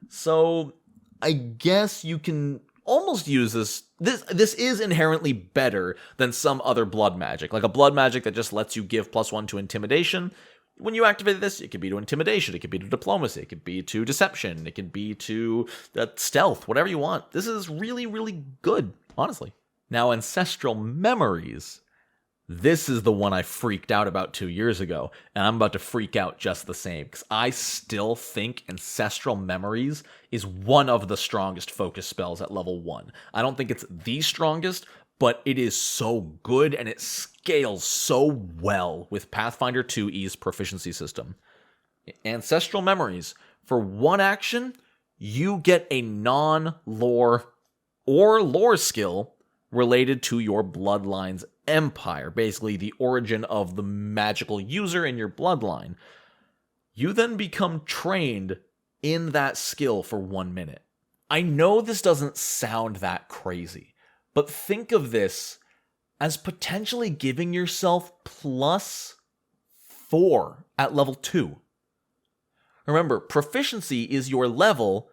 So, I guess you can almost use this. This is inherently better than some other blood magic, like a blood magic that just lets you give +1 to intimidation. When you activate this, it could be to intimidation, it could be to diplomacy, it could be to deception, it could be to stealth, whatever you want. This is really, really good, honestly. Now, Ancestral Memories. This is the one I freaked out about 2 years ago, and I'm about to freak out just the same, because I still think Ancestral Memories is one of the strongest focus spells at level 1. I don't think it's the strongest, but it is so good, and it scales so well with Pathfinder 2E's proficiency system. Ancestral Memories. For 1 action, you get a non-lore or lore skill related to your bloodline's empire, basically the origin of the magical user in your bloodline. You then become trained in that skill for 1 minute. I know this doesn't sound that crazy, but think of this as potentially giving yourself +4 at level 2. Remember, proficiency is your level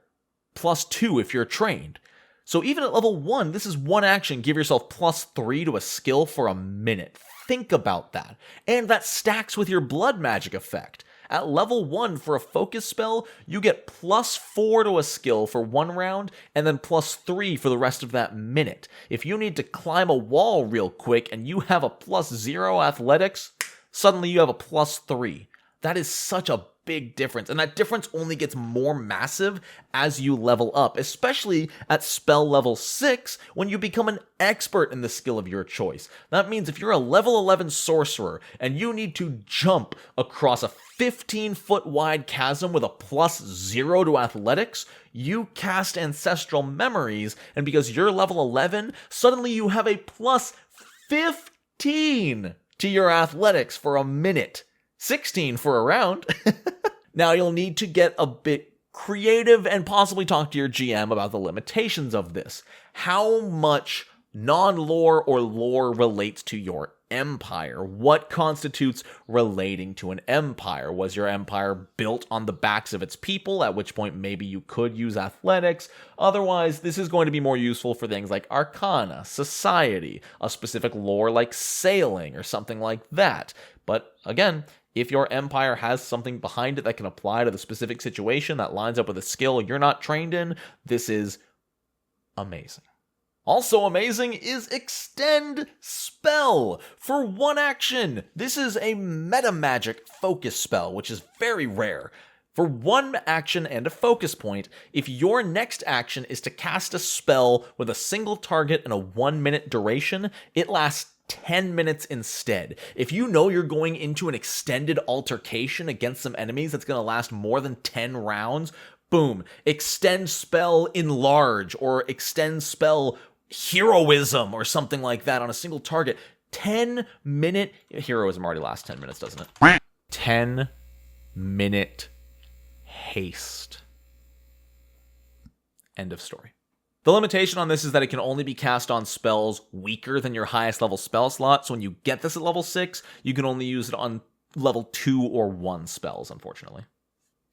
+2 if you're trained. So even at level 1, this is 1 action, give yourself +3 to a skill for a minute. Think about that. And that stacks with your blood magic effect. At level 1, for a focus spell, you get +4 to a skill for 1 round, and then +3 for the rest of that minute. If you need to climb a wall real quick and you have a +0 athletics, suddenly you have a +3. That is such a big difference, and that difference only gets more massive as you level up, especially at spell level 6 when you become an expert in the skill of your choice. That means if you're a level 11 sorcerer and you need to jump across a 15-foot wide chasm with a +0 to athletics, you cast Ancestral Memories, and because you're level 11, suddenly you have a +15 to your athletics for a minute. 16 for a round. Now, you'll need to get a bit creative and possibly talk to your GM about the limitations of this. How much non-lore or lore relates to your empire? What constitutes relating to an empire? Was your empire built on the backs of its people, at which point maybe you could use athletics? Otherwise, this is going to be more useful for things like arcana, society, a specific lore like sailing, or something like that. But again, if your empire has something behind it that can apply to the specific situation that lines up with a skill you're not trained in, this is amazing. Also amazing is Extend Spell. For 1 action, this is a meta magic focus spell, which is very rare. For 1 action and a focus point, if your next action is to cast a spell with a single target and a 1-minute duration, it lasts 10 minutes instead. If you know you're going into an extended altercation against some enemies that's going to last more than 10 rounds, boom, Extend Spell Enlarge, or Extend Spell Heroism, or something like that on a single target. 10-minute heroism already lasts 10 minutes, doesn't it? 10-minute haste. End of story. The limitation on this is that it can only be cast on spells weaker than your highest level spell slot, so when you get this at level 6, you can only use it on level 2 or 1 spells, unfortunately.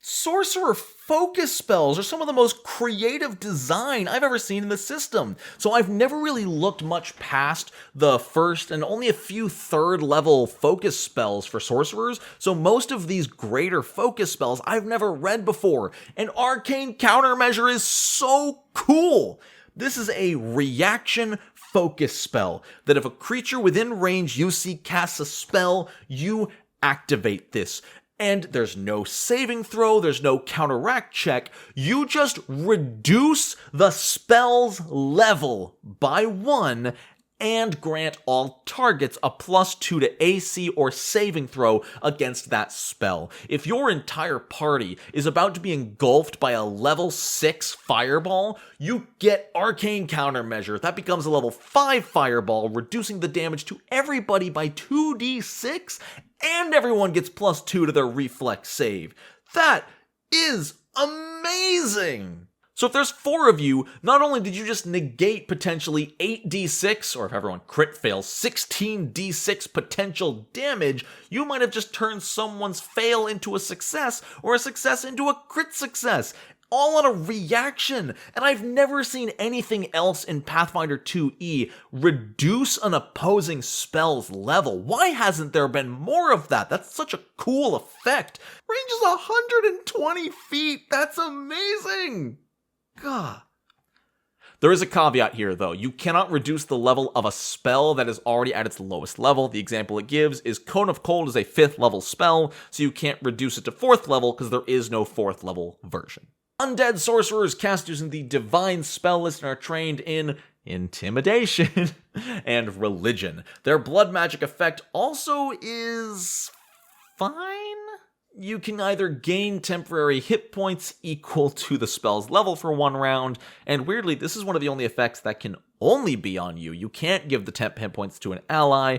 Sorcerer focus spells are some of the most creative design I've ever seen in the system, so I've never really looked much past the first and only a few 3rd level focus spells for sorcerers, so most of these greater focus spells I've never read before, and Arcane Countermeasure is so cool! This is a reaction focus spell, that if a creature within range you see casts a spell, you activate this. And there's no saving throw, there's no counteract check, you just reduce the spell's level by 1 and grant all targets a +2 to AC or saving throw against that spell. If your entire party is about to be engulfed by a level 6 fireball, you get Arcane Countermeasure. That becomes a level 5 fireball, reducing the damage to everybody by 2d6, and everyone gets +2 to their reflex save. That is amazing! So if there's 4 of you, not only did you just negate potentially 8d6, or if everyone crit fails, 16d6 potential damage, you might have just turned someone's fail into a success, or a success into a crit success, all on a reaction. And I've never seen anything else in Pathfinder 2e reduce an opposing spell's level. Why hasn't there been more of that? That's such a cool effect. Range is 120 feet. That's amazing. God. There is a caveat here, though. You cannot reduce the level of a spell that is already at its lowest level. The example it gives is Cone of Cold is a 5th level spell, so you can't reduce it to 4th level because there is no 4th level version. Undead sorcerers cast using the divine spell list and are trained in intimidation and religion. Their blood magic effect also is fine. You can either gain temporary hit points equal to the spell's level for 1 round, and weirdly, this is one of the only effects that can only be on you. You can't give the temp hit points to an ally,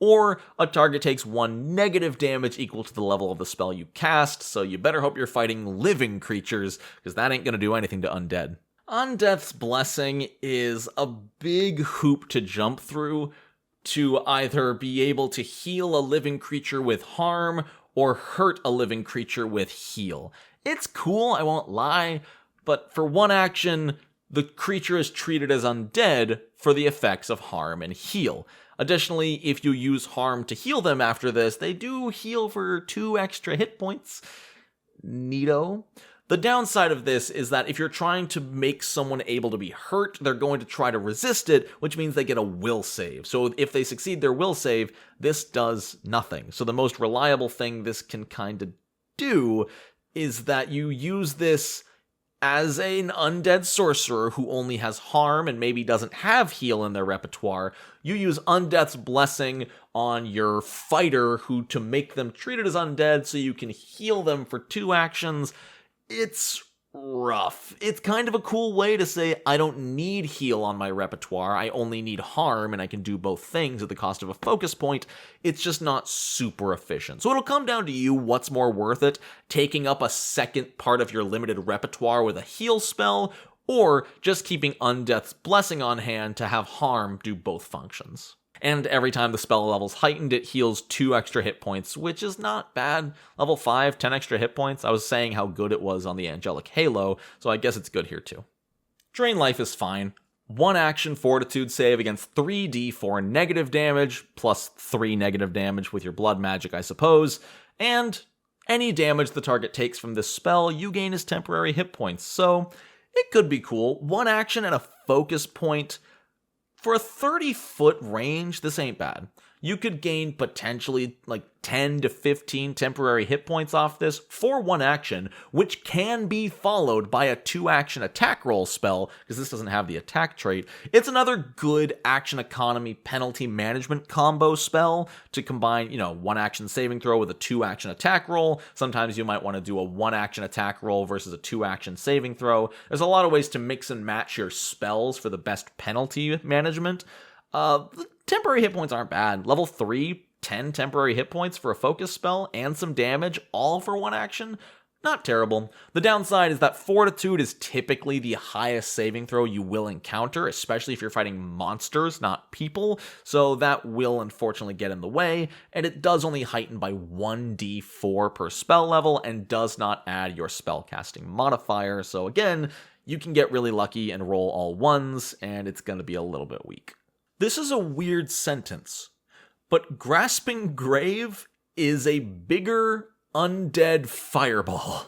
or a target takes 1 negative damage equal to the level of the spell you cast, so you better hope you're fighting living creatures, because that ain't gonna do anything to undead. Undeath's Blessing is a big hoop to jump through to either be able to heal a living creature with harm, or hurt a living creature with heal. It's cool, I won't lie, but for 1 action, the creature is treated as undead for the effects of harm and heal. Additionally, if you use harm to heal them after this, they do heal for 2 extra hit points. Neato. The downside of this is that if you're trying to make someone able to be hurt, they're going to try to resist it, which means they get a will save. So if they succeed their will save, this does nothing. So the most reliable thing this can kind of do is that you use this as an undead sorcerer who only has harm and maybe doesn't have heal in their repertoire. You use Undeath's Blessing on your fighter to make them treated as undead so you can heal them for 2 actions. It's rough. It's kind of a cool way to say, I don't need heal on my repertoire, I only need harm, and I can do both things at the cost of a focus point. It's just not super efficient. So it'll come down to you what's more worth it, taking up a second part of your limited repertoire with a heal spell, or just keeping Undeath's Blessing on hand to have harm do both functions. And every time the spell level's heightened, it heals 2 extra hit points, which is not bad. Level 5, 10 extra hit points. I was saying how good it was on the Angelic Halo, so I guess it's good here too. Drain Life is fine. 1 action Fortitude save against 3d4 negative damage, plus 3 negative damage with your blood magic, I suppose. And any damage the target takes from this spell, you gain as temporary hit points. So it could be cool. 1 action and a focus point. For a 30-foot range, this ain't bad. You could gain potentially like 10 to 15 temporary hit points off this for 1 action, which can be followed by a 2-action attack roll spell, because this doesn't have the attack trait. It's another good action economy penalty management combo spell to combine, 1-action saving throw with a 2-action attack roll. Sometimes you might want to do a 1-action attack roll versus a 2-action saving throw. There's a lot of ways to mix and match your spells for the best penalty management. The temporary hit points aren't bad. Level 3, 10 temporary hit points for a focus spell and some damage, all for 1 action. Not terrible. The downside is that Fortitude is typically the highest saving throw you will encounter, especially if you're fighting monsters, not people, so that will unfortunately get in the way, and it does only heighten by 1d4 per spell level and does not add your spellcasting modifier, so again, you can get really lucky and roll all 1s, and it's going to be a little bit weak. This is a weird sentence, but Grasping Grave is a bigger undead fireball.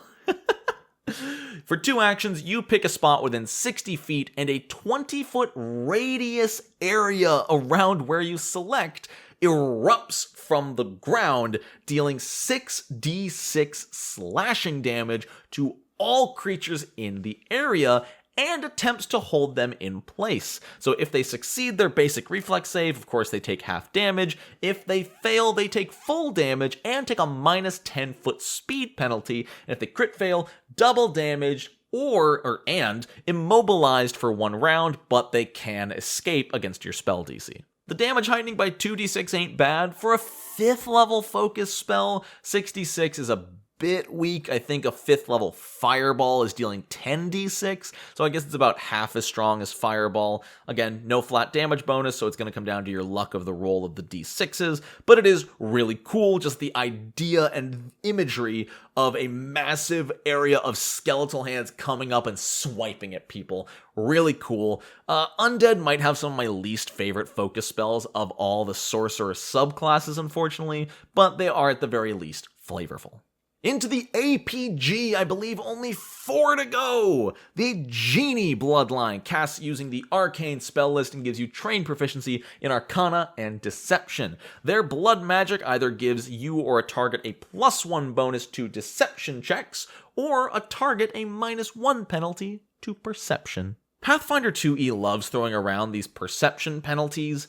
For 2 actions, you pick a spot within 60 feet and a 20-foot radius area around where you select erupts from the ground, dealing 6d6 slashing damage to all creatures in the area and attempts to hold them in place. So if they succeed their basic reflex save, of course they take half damage. If they fail, they take full damage and take a minus 10-foot speed penalty. And if they crit fail, double damage and immobilized for 1 round, but they can escape against your spell DC. The damage heightening by 2d6 ain't bad. For a 5th level focus spell, 66 is a bit weak. I think a 5th level Fireball is dealing 10d6, so I guess it's about half as strong as Fireball. Again, no flat damage bonus, so it's going to come down to your luck of the roll of the d6s, but it is really cool, just the idea and imagery of a massive area of skeletal hands coming up and swiping at people. Really cool. Undead might have some of my least favorite focus spells of all the Sorcerer subclasses, unfortunately, but they are at the very least flavorful. Into the APG, I believe only 4 to go! The Genie Bloodline casts using the Arcane spell list and gives you trained proficiency in Arcana and Deception. Their blood magic either gives you or a target a +1 bonus to Deception checks, or a target a -1 penalty to Perception. Pathfinder 2e loves throwing around these Perception penalties,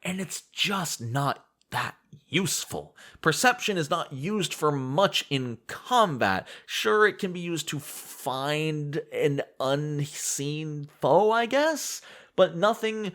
and it's just not that useful. Perception is not used for much in combat. Sure, it can be used to find an unseen foe, I guess, but nothing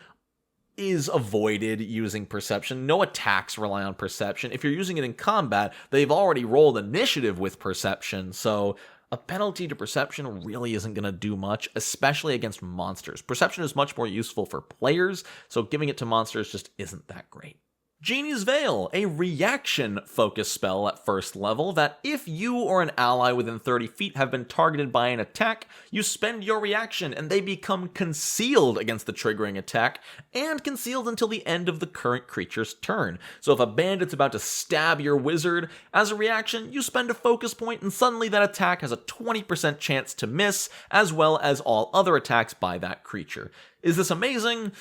is avoided using perception. No attacks rely on perception. If you're using it in combat, they've already rolled initiative with perception, so a penalty to perception really isn't going to do much, especially against monsters. Perception is much more useful for players, so giving it to monsters just isn't that great. Genie's Veil, a reaction focus spell at 1st level that if you or an ally within 30 feet have been targeted by an attack, you spend your reaction and they become concealed against the triggering attack and concealed until the end of the current creature's turn. So if a bandit's about to stab your wizard, as a reaction, you spend a focus point and suddenly that attack has a 20% chance to miss, as well as all other attacks by that creature. Is this amazing?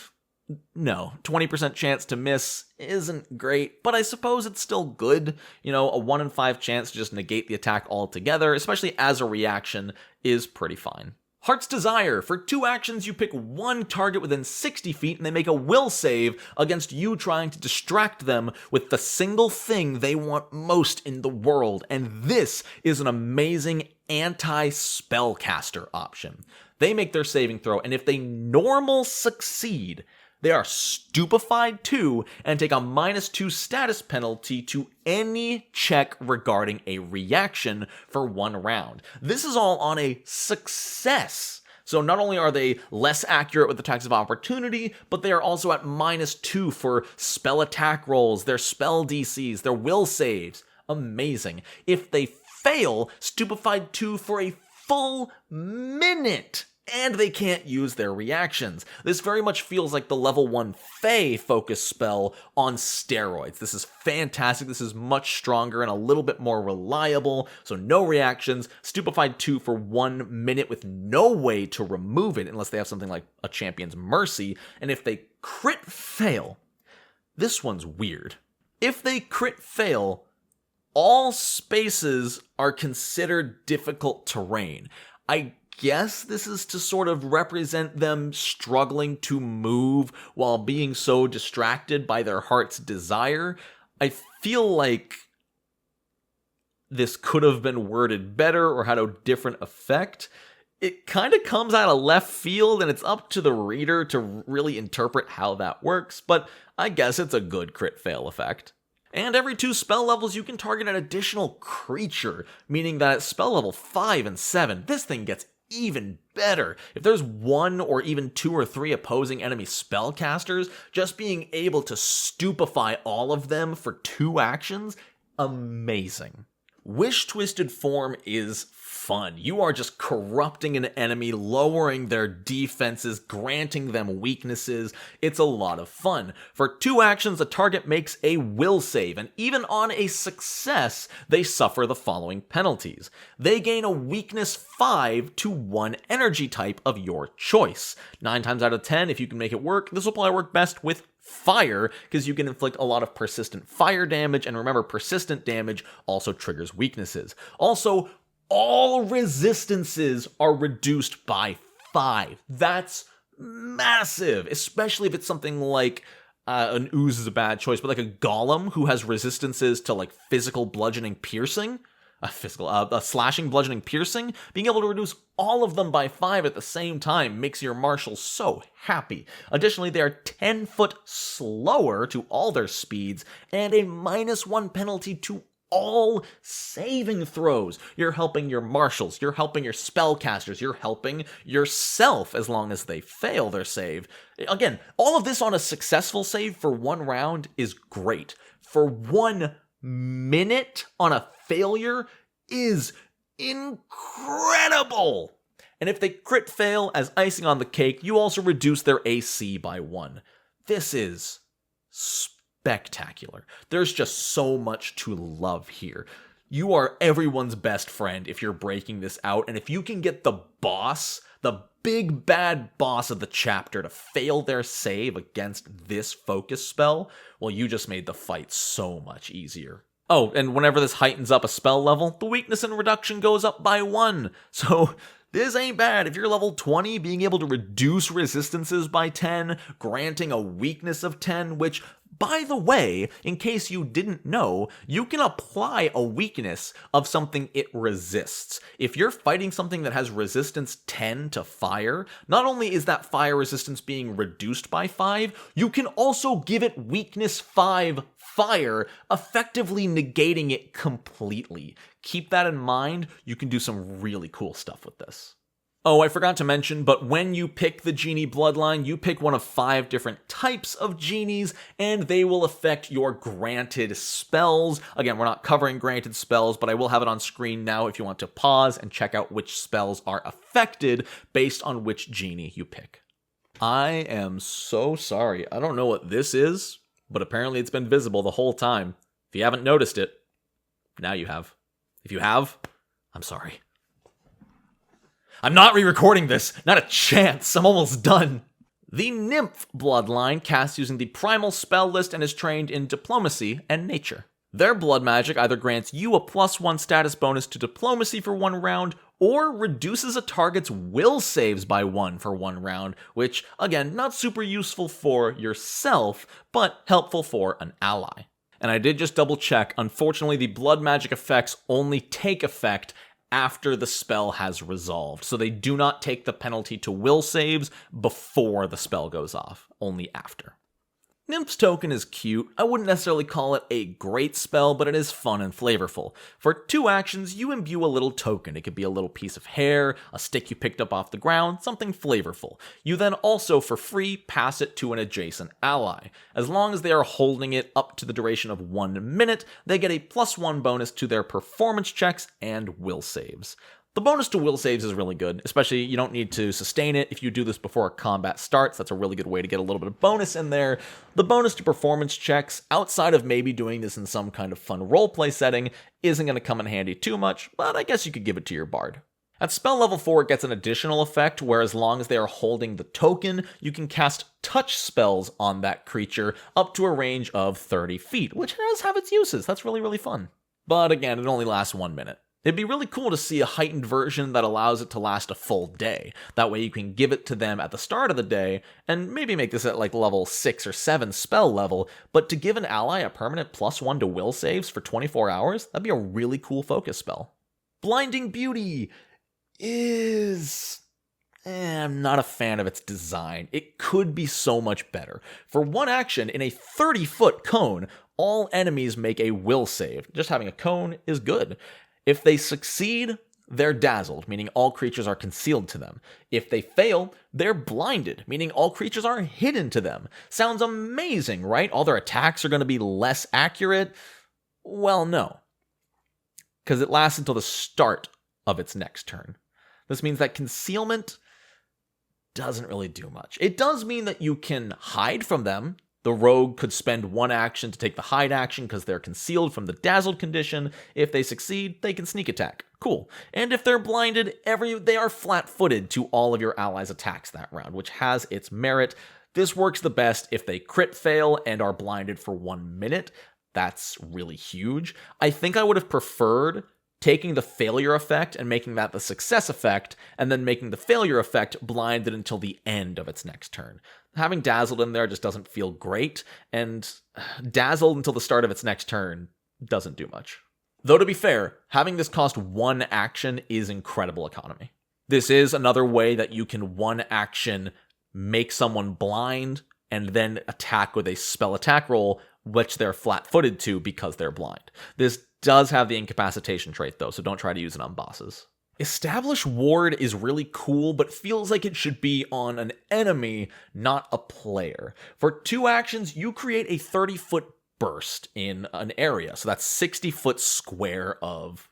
No, 20% chance to miss isn't great, but I suppose it's still good. You know, a 1 in 5 chance to just negate the attack altogether, especially as a reaction, is pretty fine. Heart's Desire. For 2 actions, you pick 1 target within 60 feet and they make a will save against you trying to distract them with the single thing they want most in the world, and this is an amazing anti-spellcaster option. They make their saving throw, and if they normal succeed, they are stupefied too and take a -2 status penalty to any check regarding a reaction for 1 round. This is all on a success. So not only are they less accurate with attacks of opportunity, but they are also at -2 for spell attack rolls, their spell DCs, their will saves. Amazing. If they fail, stupefied 2 for a full minute. And they can't use their reactions. This very much feels like the level 1 Fae focus spell on steroids. This is fantastic. This is much stronger and a little bit more reliable. So no reactions, stupefied 2 for 1 minute with no way to remove it unless they have something like a Champion's Mercy. And if they crit fail, this one's weird. If they crit fail, all spaces are considered difficult terrain. I guess this is to sort of represent them struggling to move while being so distracted by their heart's desire. I feel like this could have been worded better or had a different effect. It kind of comes out of left field, and it's up to the reader to really interpret how that works, but I guess it's a good crit fail effect. And every 2 spell levels, you can target an additional creature, meaning that at spell level 5 and 7, this thing gets even better. If there's 1 or even 2 or 3 opposing enemy spellcasters, just being able to stupefy all of them for 2 actions, amazing. Wish Twisted Form is fun. You are just corrupting an enemy, lowering their defenses, granting them weaknesses. It's a lot of fun. For 2 actions, a target makes a will save, and even on a success, they suffer the following penalties. They gain a weakness 5 to 1 energy type of your choice. 9 times out of 10, if you can make it work, this will probably work best with fire, because you can inflict a lot of persistent fire damage, and remember, persistent damage also triggers weaknesses. Also, all resistances are reduced by 5. That's massive, especially if it's something like an ooze is a bad choice, but like a golem who has resistances to like physical bludgeoning piercing, a slashing, bludgeoning, piercing, being able to reduce all of them by 5 at the same time makes your marshal so happy. Additionally, they are 10 foot slower to all their speeds, and a -1 penalty to all saving throws. You're helping your marshals, you're helping your spellcasters, you're helping yourself as long as they fail their save. Again, all of this on a successful save for 1 round is great. For 1 minute on a failure is incredible. And if they crit fail, as icing on the cake, you also reduce their AC by 1. This is spectacular. There's just so much to love here. You are everyone's best friend if you're breaking this out, and if you can get the boss, the big bad boss of the chapter, to fail their save against this focus spell, well, you just made the fight so much easier. Oh, and whenever this heightens up a spell level, the weakness and reduction goes up by 1. So this ain't bad. If you're level 20, being able to reduce resistances by 10, granting a weakness of 10, which, by the way, in case you didn't know, you can apply a weakness of something it resists. If you're fighting something that has resistance 10 to fire, not only is that fire resistance being reduced by 5, you can also give it weakness 5 fire, effectively negating it completely. Keep that in mind. You can do some really cool stuff with this. Oh, I forgot to mention, but when you pick the genie bloodline, you pick one of 5 different types of genies, and they will affect your granted spells. Again, we're not covering granted spells, but I will have it on screen now if you want to pause and check out which spells are affected based on which genie you pick. I am so sorry. I don't know what this is, but apparently it's been visible the whole time. If you haven't noticed it, now you have. If you have, I'm sorry. I'm not re-recording this. Not a chance. I'm almost done. The Nymph bloodline casts using the primal spell list and is trained in diplomacy and nature. Their blood magic either grants you a +1 status bonus to diplomacy for 1 round, or reduces a target's will saves by 1 for 1 round, which, again, not super useful for yourself, but helpful for an ally. And I did just double check. Unfortunately, the blood magic effects only take effect after the spell has resolved. So they do not take the penalty to will saves before the spell goes off, only after. Nymph's token is cute. I wouldn't necessarily call it a great spell, but it is fun and flavorful. For 2 actions, you imbue a little token. It could be a little piece of hair, a stick you picked up off the ground, something flavorful. You then also, for free, pass it to an adjacent ally. As long as they are holding it up to the duration of 1 minute, they get a +1 bonus to their performance checks and will saves. The bonus to will saves is really good, especially you don't need to sustain it. If you do this before combat starts, that's a really good way to get a little bit of bonus in there. The bonus to performance checks, outside of maybe doing this in some kind of fun roleplay setting, isn't going to come in handy too much, but I guess you could give it to your bard. At spell level 4, it gets an additional effect, where as long as they are holding the token, you can cast touch spells on that creature up to a range of 30 feet, which does have its uses. That's really, really fun. But again, it only lasts 1 minute. It'd be really cool to see a heightened version that allows it to last a full day. That way you can give it to them at the start of the day, and maybe make this at like level 6 or 7 spell level, but to give an ally a permanent +1 to will saves for 24 hours, that'd be a really cool focus spell. Blinding Beauty is... I'm not a fan of its design. It could be so much better. For 1 action in a 30-foot cone, all enemies make a will save. Just having a cone is good. If they succeed, they're dazzled, meaning all creatures are concealed to them. If they fail, they're blinded, meaning all creatures are hidden to them. Sounds amazing, right? All their attacks are going to be less accurate? Well, no. because it lasts until the start of its next turn. This means that concealment doesn't really do much. It does mean that you can hide from them. The rogue could spend 1 action to take the hide action because they're concealed from the dazzled condition. If they succeed, they can sneak attack. Cool. And if they're blinded, they are flat-footed to all of your allies' attacks that round, which has its merit. This works the best if they crit fail and are blinded for 1 minute. That's really huge. I think I would have preferred taking the failure effect and making that the success effect, and then making the failure effect blinded until the end of its next turn. Having dazzled in there just doesn't feel great, and dazzled until the start of its next turn doesn't do much. Though to be fair, having this cost 1 action is incredible economy. This is another way that you can 1 action make someone blind and then attack with a spell attack roll, which they're flat-footed to because they're blind. This does have the incapacitation trait though, so don't try to use it on bosses. Establish Ward is really cool, but feels like it should be on an enemy, not a player. For 2 actions, you create a 30-foot burst in an area, so that's 60-foot square of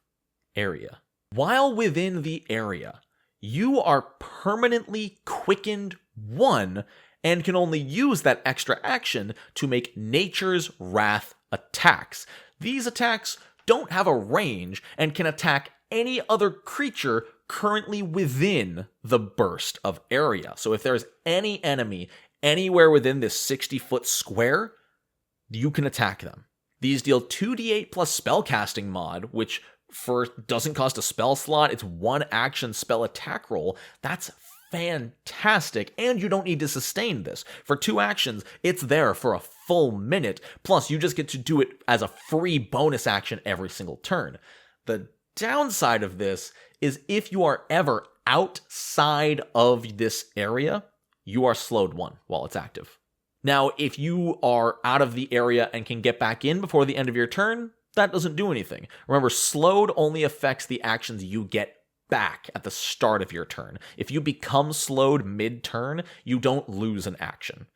area. While within the area, you are permanently quickened 1 and can only use that extra action to make Nature's Wrath attacks. These attacks don't have a range and can attack any other creature currently within the burst of area. So if there's any enemy anywhere within this 60-foot square, you can attack them. These deal 2d8 plus spellcasting mod, which doesn't cost a spell slot. It's 1 action spell attack roll. That's fantastic, and you don't need to sustain this. For 2 actions, it's there for a full minute, plus you just get to do it as a free bonus action every single turn. The downside of this is if you are ever outside of this area, you are slowed 1 while it's active. Now, if you are out of the area and can get back in before the end of your turn, that doesn't do anything. Remember, slowed only affects the actions you get back at the start of your turn. If you become slowed mid-turn, you don't lose an action.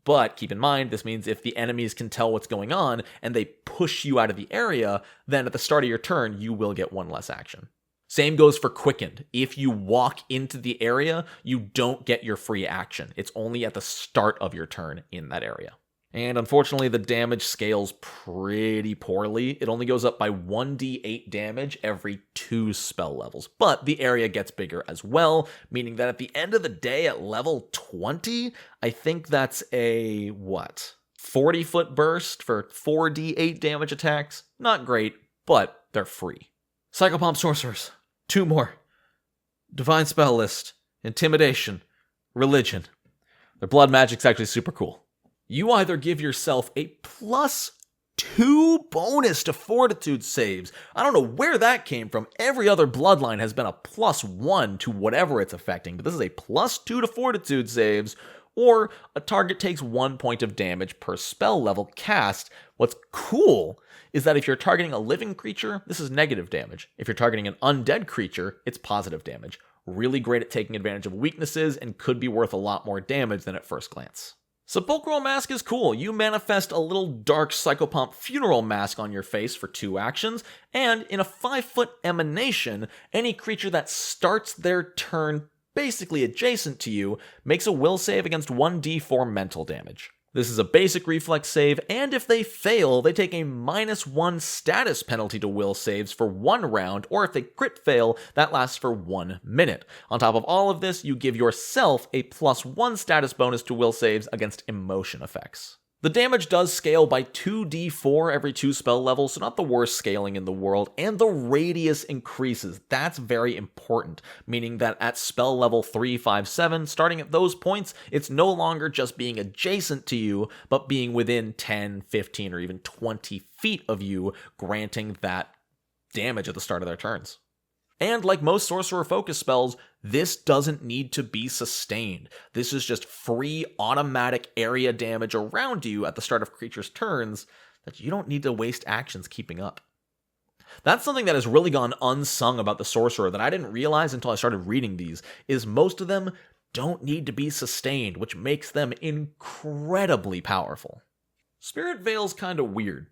But keep in mind, this means if the enemies can tell what's going on and they push you out of the area, then at the start of your turn, you will get 1 less action. Same goes for Quickened. If you walk into the area, you don't get your free action. It's only at the start of your turn in that area. And unfortunately, the damage scales pretty poorly. It only goes up by 1d8 damage every 2 spell levels. But the area gets bigger as well, meaning that at the end of the day, at level 20, I think that's a, 40-foot burst for 4d8 damage attacks? Not great, but they're free. Psychopomp Sorcerers. 2 more. Divine Spell List. Intimidation. Religion. Their blood magic's actually super cool. You either give yourself a +2 bonus to fortitude saves. I don't know where that came from. Every other bloodline has been a +1 to whatever it's affecting, but this is a +2 to fortitude saves, or a target takes 1 point of damage per spell level cast. What's cool is that if you're targeting a living creature, this is negative damage. If you're targeting an undead creature, it's positive damage. Really great at taking advantage of weaknesses and could be worth a lot more damage than at first glance. Sepulchral Mask is cool. You manifest a little dark Psychopomp Funeral Mask on your face for 2 actions, and in a 5-foot emanation, any creature that starts their turn basically adjacent to you makes a will save against 1d4 mental damage. This is a basic reflex save, and if they fail, they take a -1 status penalty to will saves for 1 round, or if they crit fail, that lasts for 1 minute. On top of all of this, you give yourself a +1 status bonus to will saves against emotion effects. The damage does scale by 2d4 every 2 spell levels, so not the worst scaling in the world, and the radius increases. That's very important, meaning that at spell level 3, 5, 7, starting at those points, it's no longer just being adjacent to you, but being within 10, 15, or even 20 feet of you, granting that damage at the start of their turns. And like most Sorcerer focus spells, this doesn't need to be sustained. This is just free automatic area damage around you at the start of creatures' turns that you don't need to waste actions keeping up. That's something that has really gone unsung about the Sorcerer that I didn't realize until I started reading these, is most of them don't need to be sustained, which makes them incredibly powerful. Spirit Veil's kinda weird.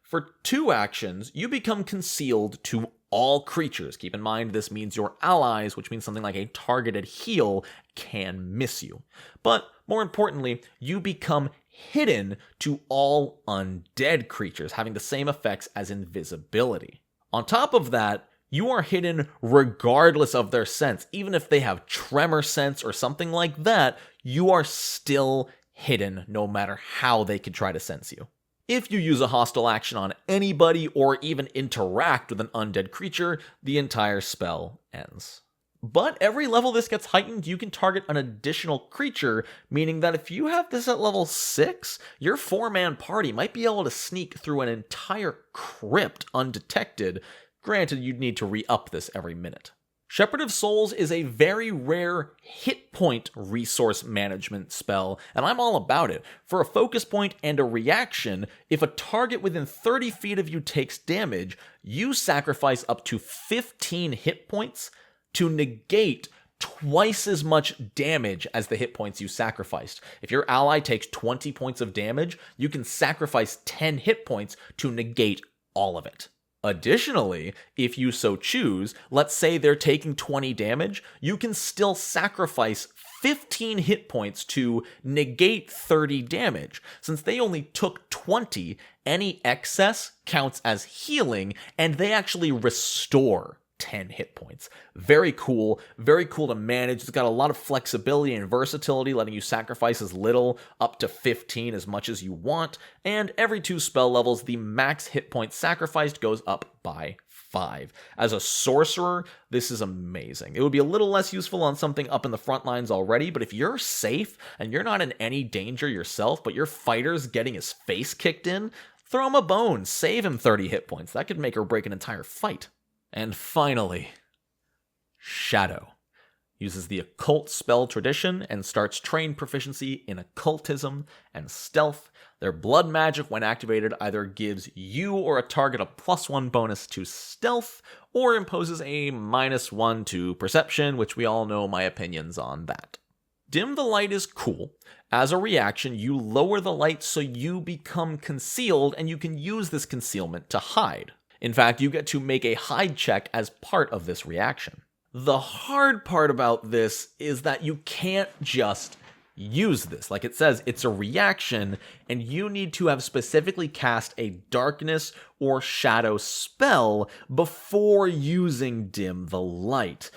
For 2 actions, you become concealed to all creatures. Keep in mind, this means your allies, which means something like a targeted heal can miss you. But more importantly, you become hidden to all undead creatures, having the same effects as invisibility. On top of that, you are hidden regardless of their sense. Even if they have tremor sense or something like that, you are still hidden no matter how they could try to sense you. If you use a hostile action on anybody or even interact with an undead creature, the entire spell ends. But every level this gets heightened, you can target an additional creature, meaning that if you have this at level 6, your 4-man party might be able to sneak through an entire crypt undetected. Granted, you'd need to re-up this every minute. Shepherd of Souls is a very rare hit point resource management spell, and I'm all about it. For a focus point and a reaction, if a target within 30 feet of you takes damage, you sacrifice up to 15 hit points to negate twice as much damage as the hit points you sacrificed. If your ally takes 20 points of damage, you can sacrifice 10 hit points to negate all of it. Additionally, if you so choose, let's say they're taking 20 damage, you can still sacrifice 15 hit points to negate 30 damage. Since they only took 20, any excess counts as healing, and they actually restore 10 hit points. Very cool to manage. It's got a lot of flexibility and versatility, letting you sacrifice as little up to 15 as much as you want, and every 2 spell levels, the max hit point sacrificed goes up by 5. As a sorcerer, this is amazing. It would be a little less useful on something up in the front lines already, but if you're safe and you're not in any danger yourself, but your fighter's getting his face kicked in, throw him a bone, save him 30 hit points. That could make or break an entire fight. And finally, Shadow. Uses the occult spell tradition and starts trained proficiency in occultism and stealth. Their blood magic, when activated, either gives you or a target a +1 bonus to stealth, or imposes a -1 to perception, which we all know my opinions on that. Dim the light is cool. As a reaction, you lower the light so you become concealed, and you can use this concealment to hide. In fact, you get to make a hide check as part of this reaction. The hard part about this is that you can't just use this. Like it says, it's a reaction, and you need to have specifically cast a darkness or shadow spell before using Dim the Light.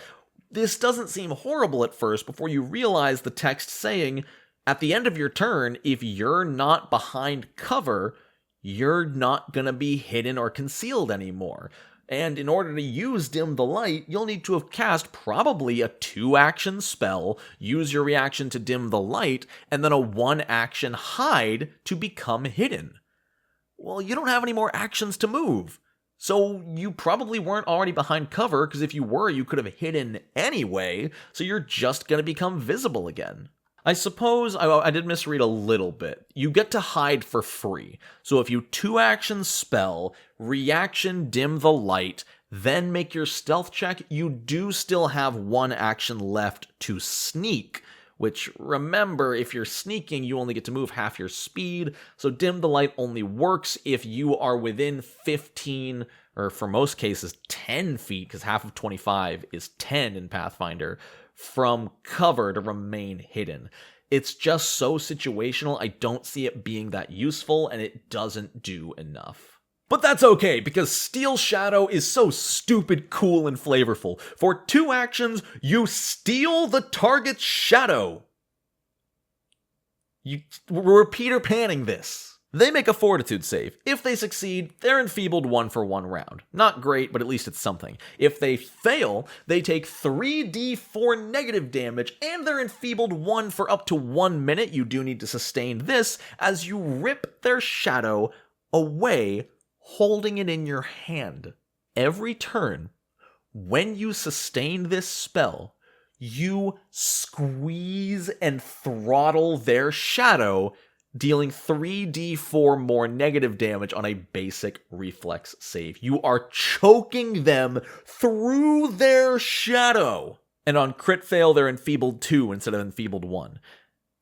This doesn't seem horrible at first before you realize the text saying, at the end of your turn, if you're not behind cover, you're not going to be hidden or concealed anymore. And in order to use Dim the Light, you'll need to have cast probably a 2-action spell, use your reaction to dim the light, and then a 1-action hide to become hidden. Well, you don't have any more actions to move. So you probably weren't already behind cover, because if you were, you could have hidden anyway, so you're just going to become visible again. I suppose I did misread a little bit. You get to hide for free. So if you 2-action spell, reaction dim the light, then make your stealth check, you do still have 1 action left to sneak. Which, remember, if you're sneaking, you only get to move half your speed. So dim the light only works if you are within 15, or for most cases 10 feet, because half of 25 is 10 in Pathfinder, from cover to remain hidden. It's just so situational, I don't see it being that useful, and it doesn't do enough. But that's okay, because Steal Shadow is so stupid cool and flavorful. For 2 actions, you steal the target's shadow. We're Peter Panning this. They make a fortitude save. If they succeed, they're enfeebled 1 for 1 round. Not great, but at least it's something. If they fail, they take 3d4 negative damage, and they're enfeebled 1 for up to 1 minute. You do need to sustain this as you rip their shadow away, holding it in your hand. Every turn, when you sustain this spell, you squeeze and throttle their shadow, dealing 3d4 more negative damage on a basic reflex save. You are choking them through their shadow. And on crit fail, they're enfeebled 2 instead of enfeebled 1.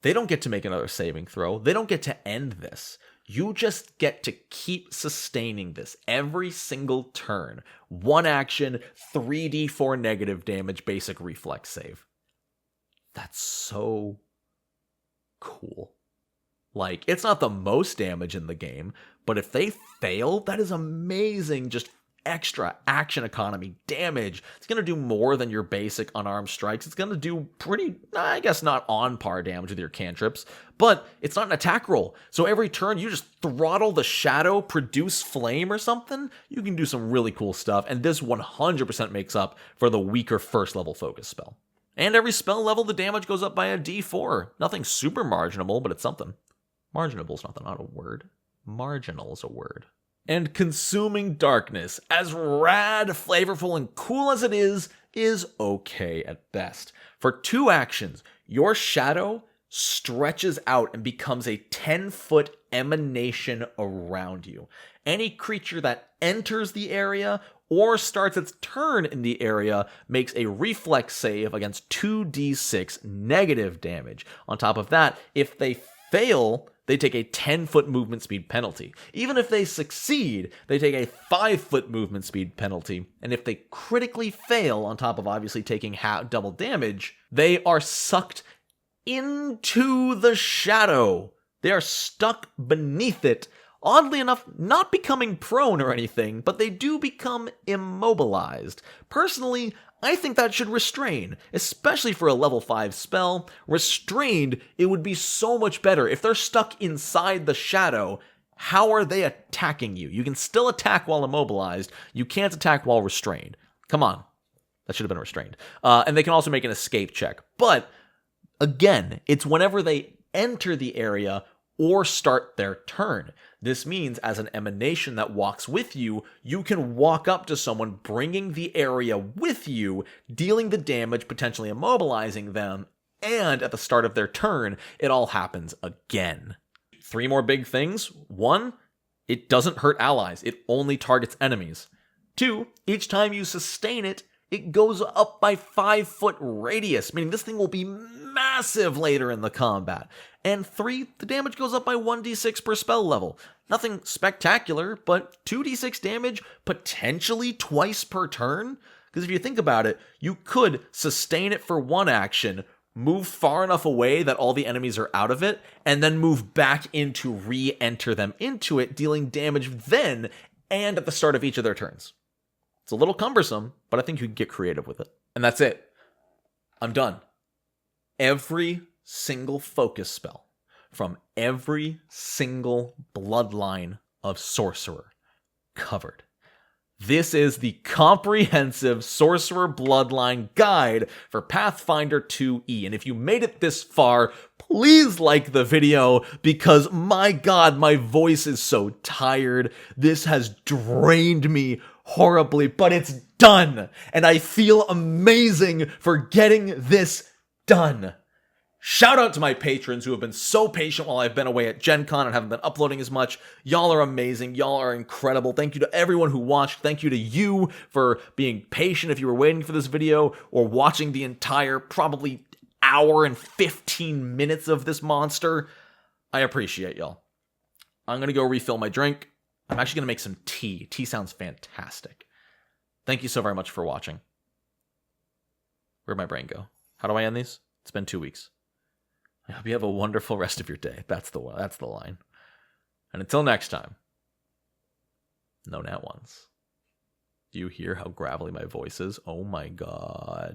They don't get to make another saving throw. They don't get to end this. You just get to keep sustaining this every single turn. 1 action, 3d4 negative damage, basic reflex save. That's so cool. Like, it's not the most damage in the game, but if they fail, that is amazing. Just extra action economy damage. It's going to do more than your basic unarmed strikes. It's going to do pretty, I guess not on par damage with your cantrips, but it's not an attack roll. So every turn you just throttle the shadow, produce flame or something, you can do some really cool stuff. And this 100% makes up for the weaker first level focus spell. And every spell level, the damage goes up by a d4. Nothing super marginable, but it's something. Marginable's not a word. Marginal is a word. And Consuming Darkness, as rad, flavorful, and cool as it is okay at best. For 2 actions, your shadow stretches out and becomes a 10-foot emanation around you. Any creature that enters the area or starts its turn in the area makes a reflex save against 2d6 negative damage. On top of that, if they fail, they take a 10-foot movement speed penalty. Even if they succeed, they take a 5-foot movement speed penalty. And if they critically fail, on top of obviously taking double damage, they are sucked into the shadow. They are stuck beneath it. Oddly enough, not becoming prone or anything, but they do become immobilized. Personally, I think that should restrain, especially for a level 5 spell. Restrained, it would be so much better. If they're stuck inside the shadow, how are they attacking you? You can still attack while immobilized. You can't attack while restrained. Come on. That should have been restrained. And they can also make an escape check. But, again, it's whenever they enter the area or start their turn. This means as an emanation that walks with you, you can walk up to someone bringing the area with you, dealing the damage, potentially immobilizing them, and at the start of their turn, it all happens again. 3 more big things. 1, it doesn't hurt allies. It only targets enemies. 2, each time you sustain it, it goes up by 5-foot radius, meaning this thing will be massive later in the combat. And 3, the damage goes up by 1d6 per spell level. Nothing spectacular, but 2d6 damage potentially twice per turn? Because if you think about it, you could sustain it for 1 action, move far enough away that all the enemies are out of it, and then move back in to re-enter them into it, dealing damage then and at the start of each of their turns. It's a little cumbersome, but I think you can get creative with it. And that's it. I'm done. Every single focus spell from every single bloodline of Sorcerer covered. This is the comprehensive Sorcerer Bloodline guide for Pathfinder 2e. And if you made it this far, please like the video because my God, my voice is so tired. This has drained me horribly, but it's done. And I feel amazing for getting this done. Shout out to my patrons who have been so patient while I've been away at Gen Con and haven't been uploading as much. Y'all are amazing. Y'all are incredible. Thank you to everyone who watched. Thank you to you for being patient if you were waiting for this video or watching the entire probably hour and 15 minutes of this monster. I appreciate y'all. I'm going to go refill my drink. I'm actually going to make some tea. Tea sounds fantastic. Thank you so very much for watching. Where'd my brain go? How do I end these? It's been 2 weeks. I hope you have a wonderful rest of your day. That's the line. And until next time, no nat ones. Do you hear how gravelly my voice is? Oh my God.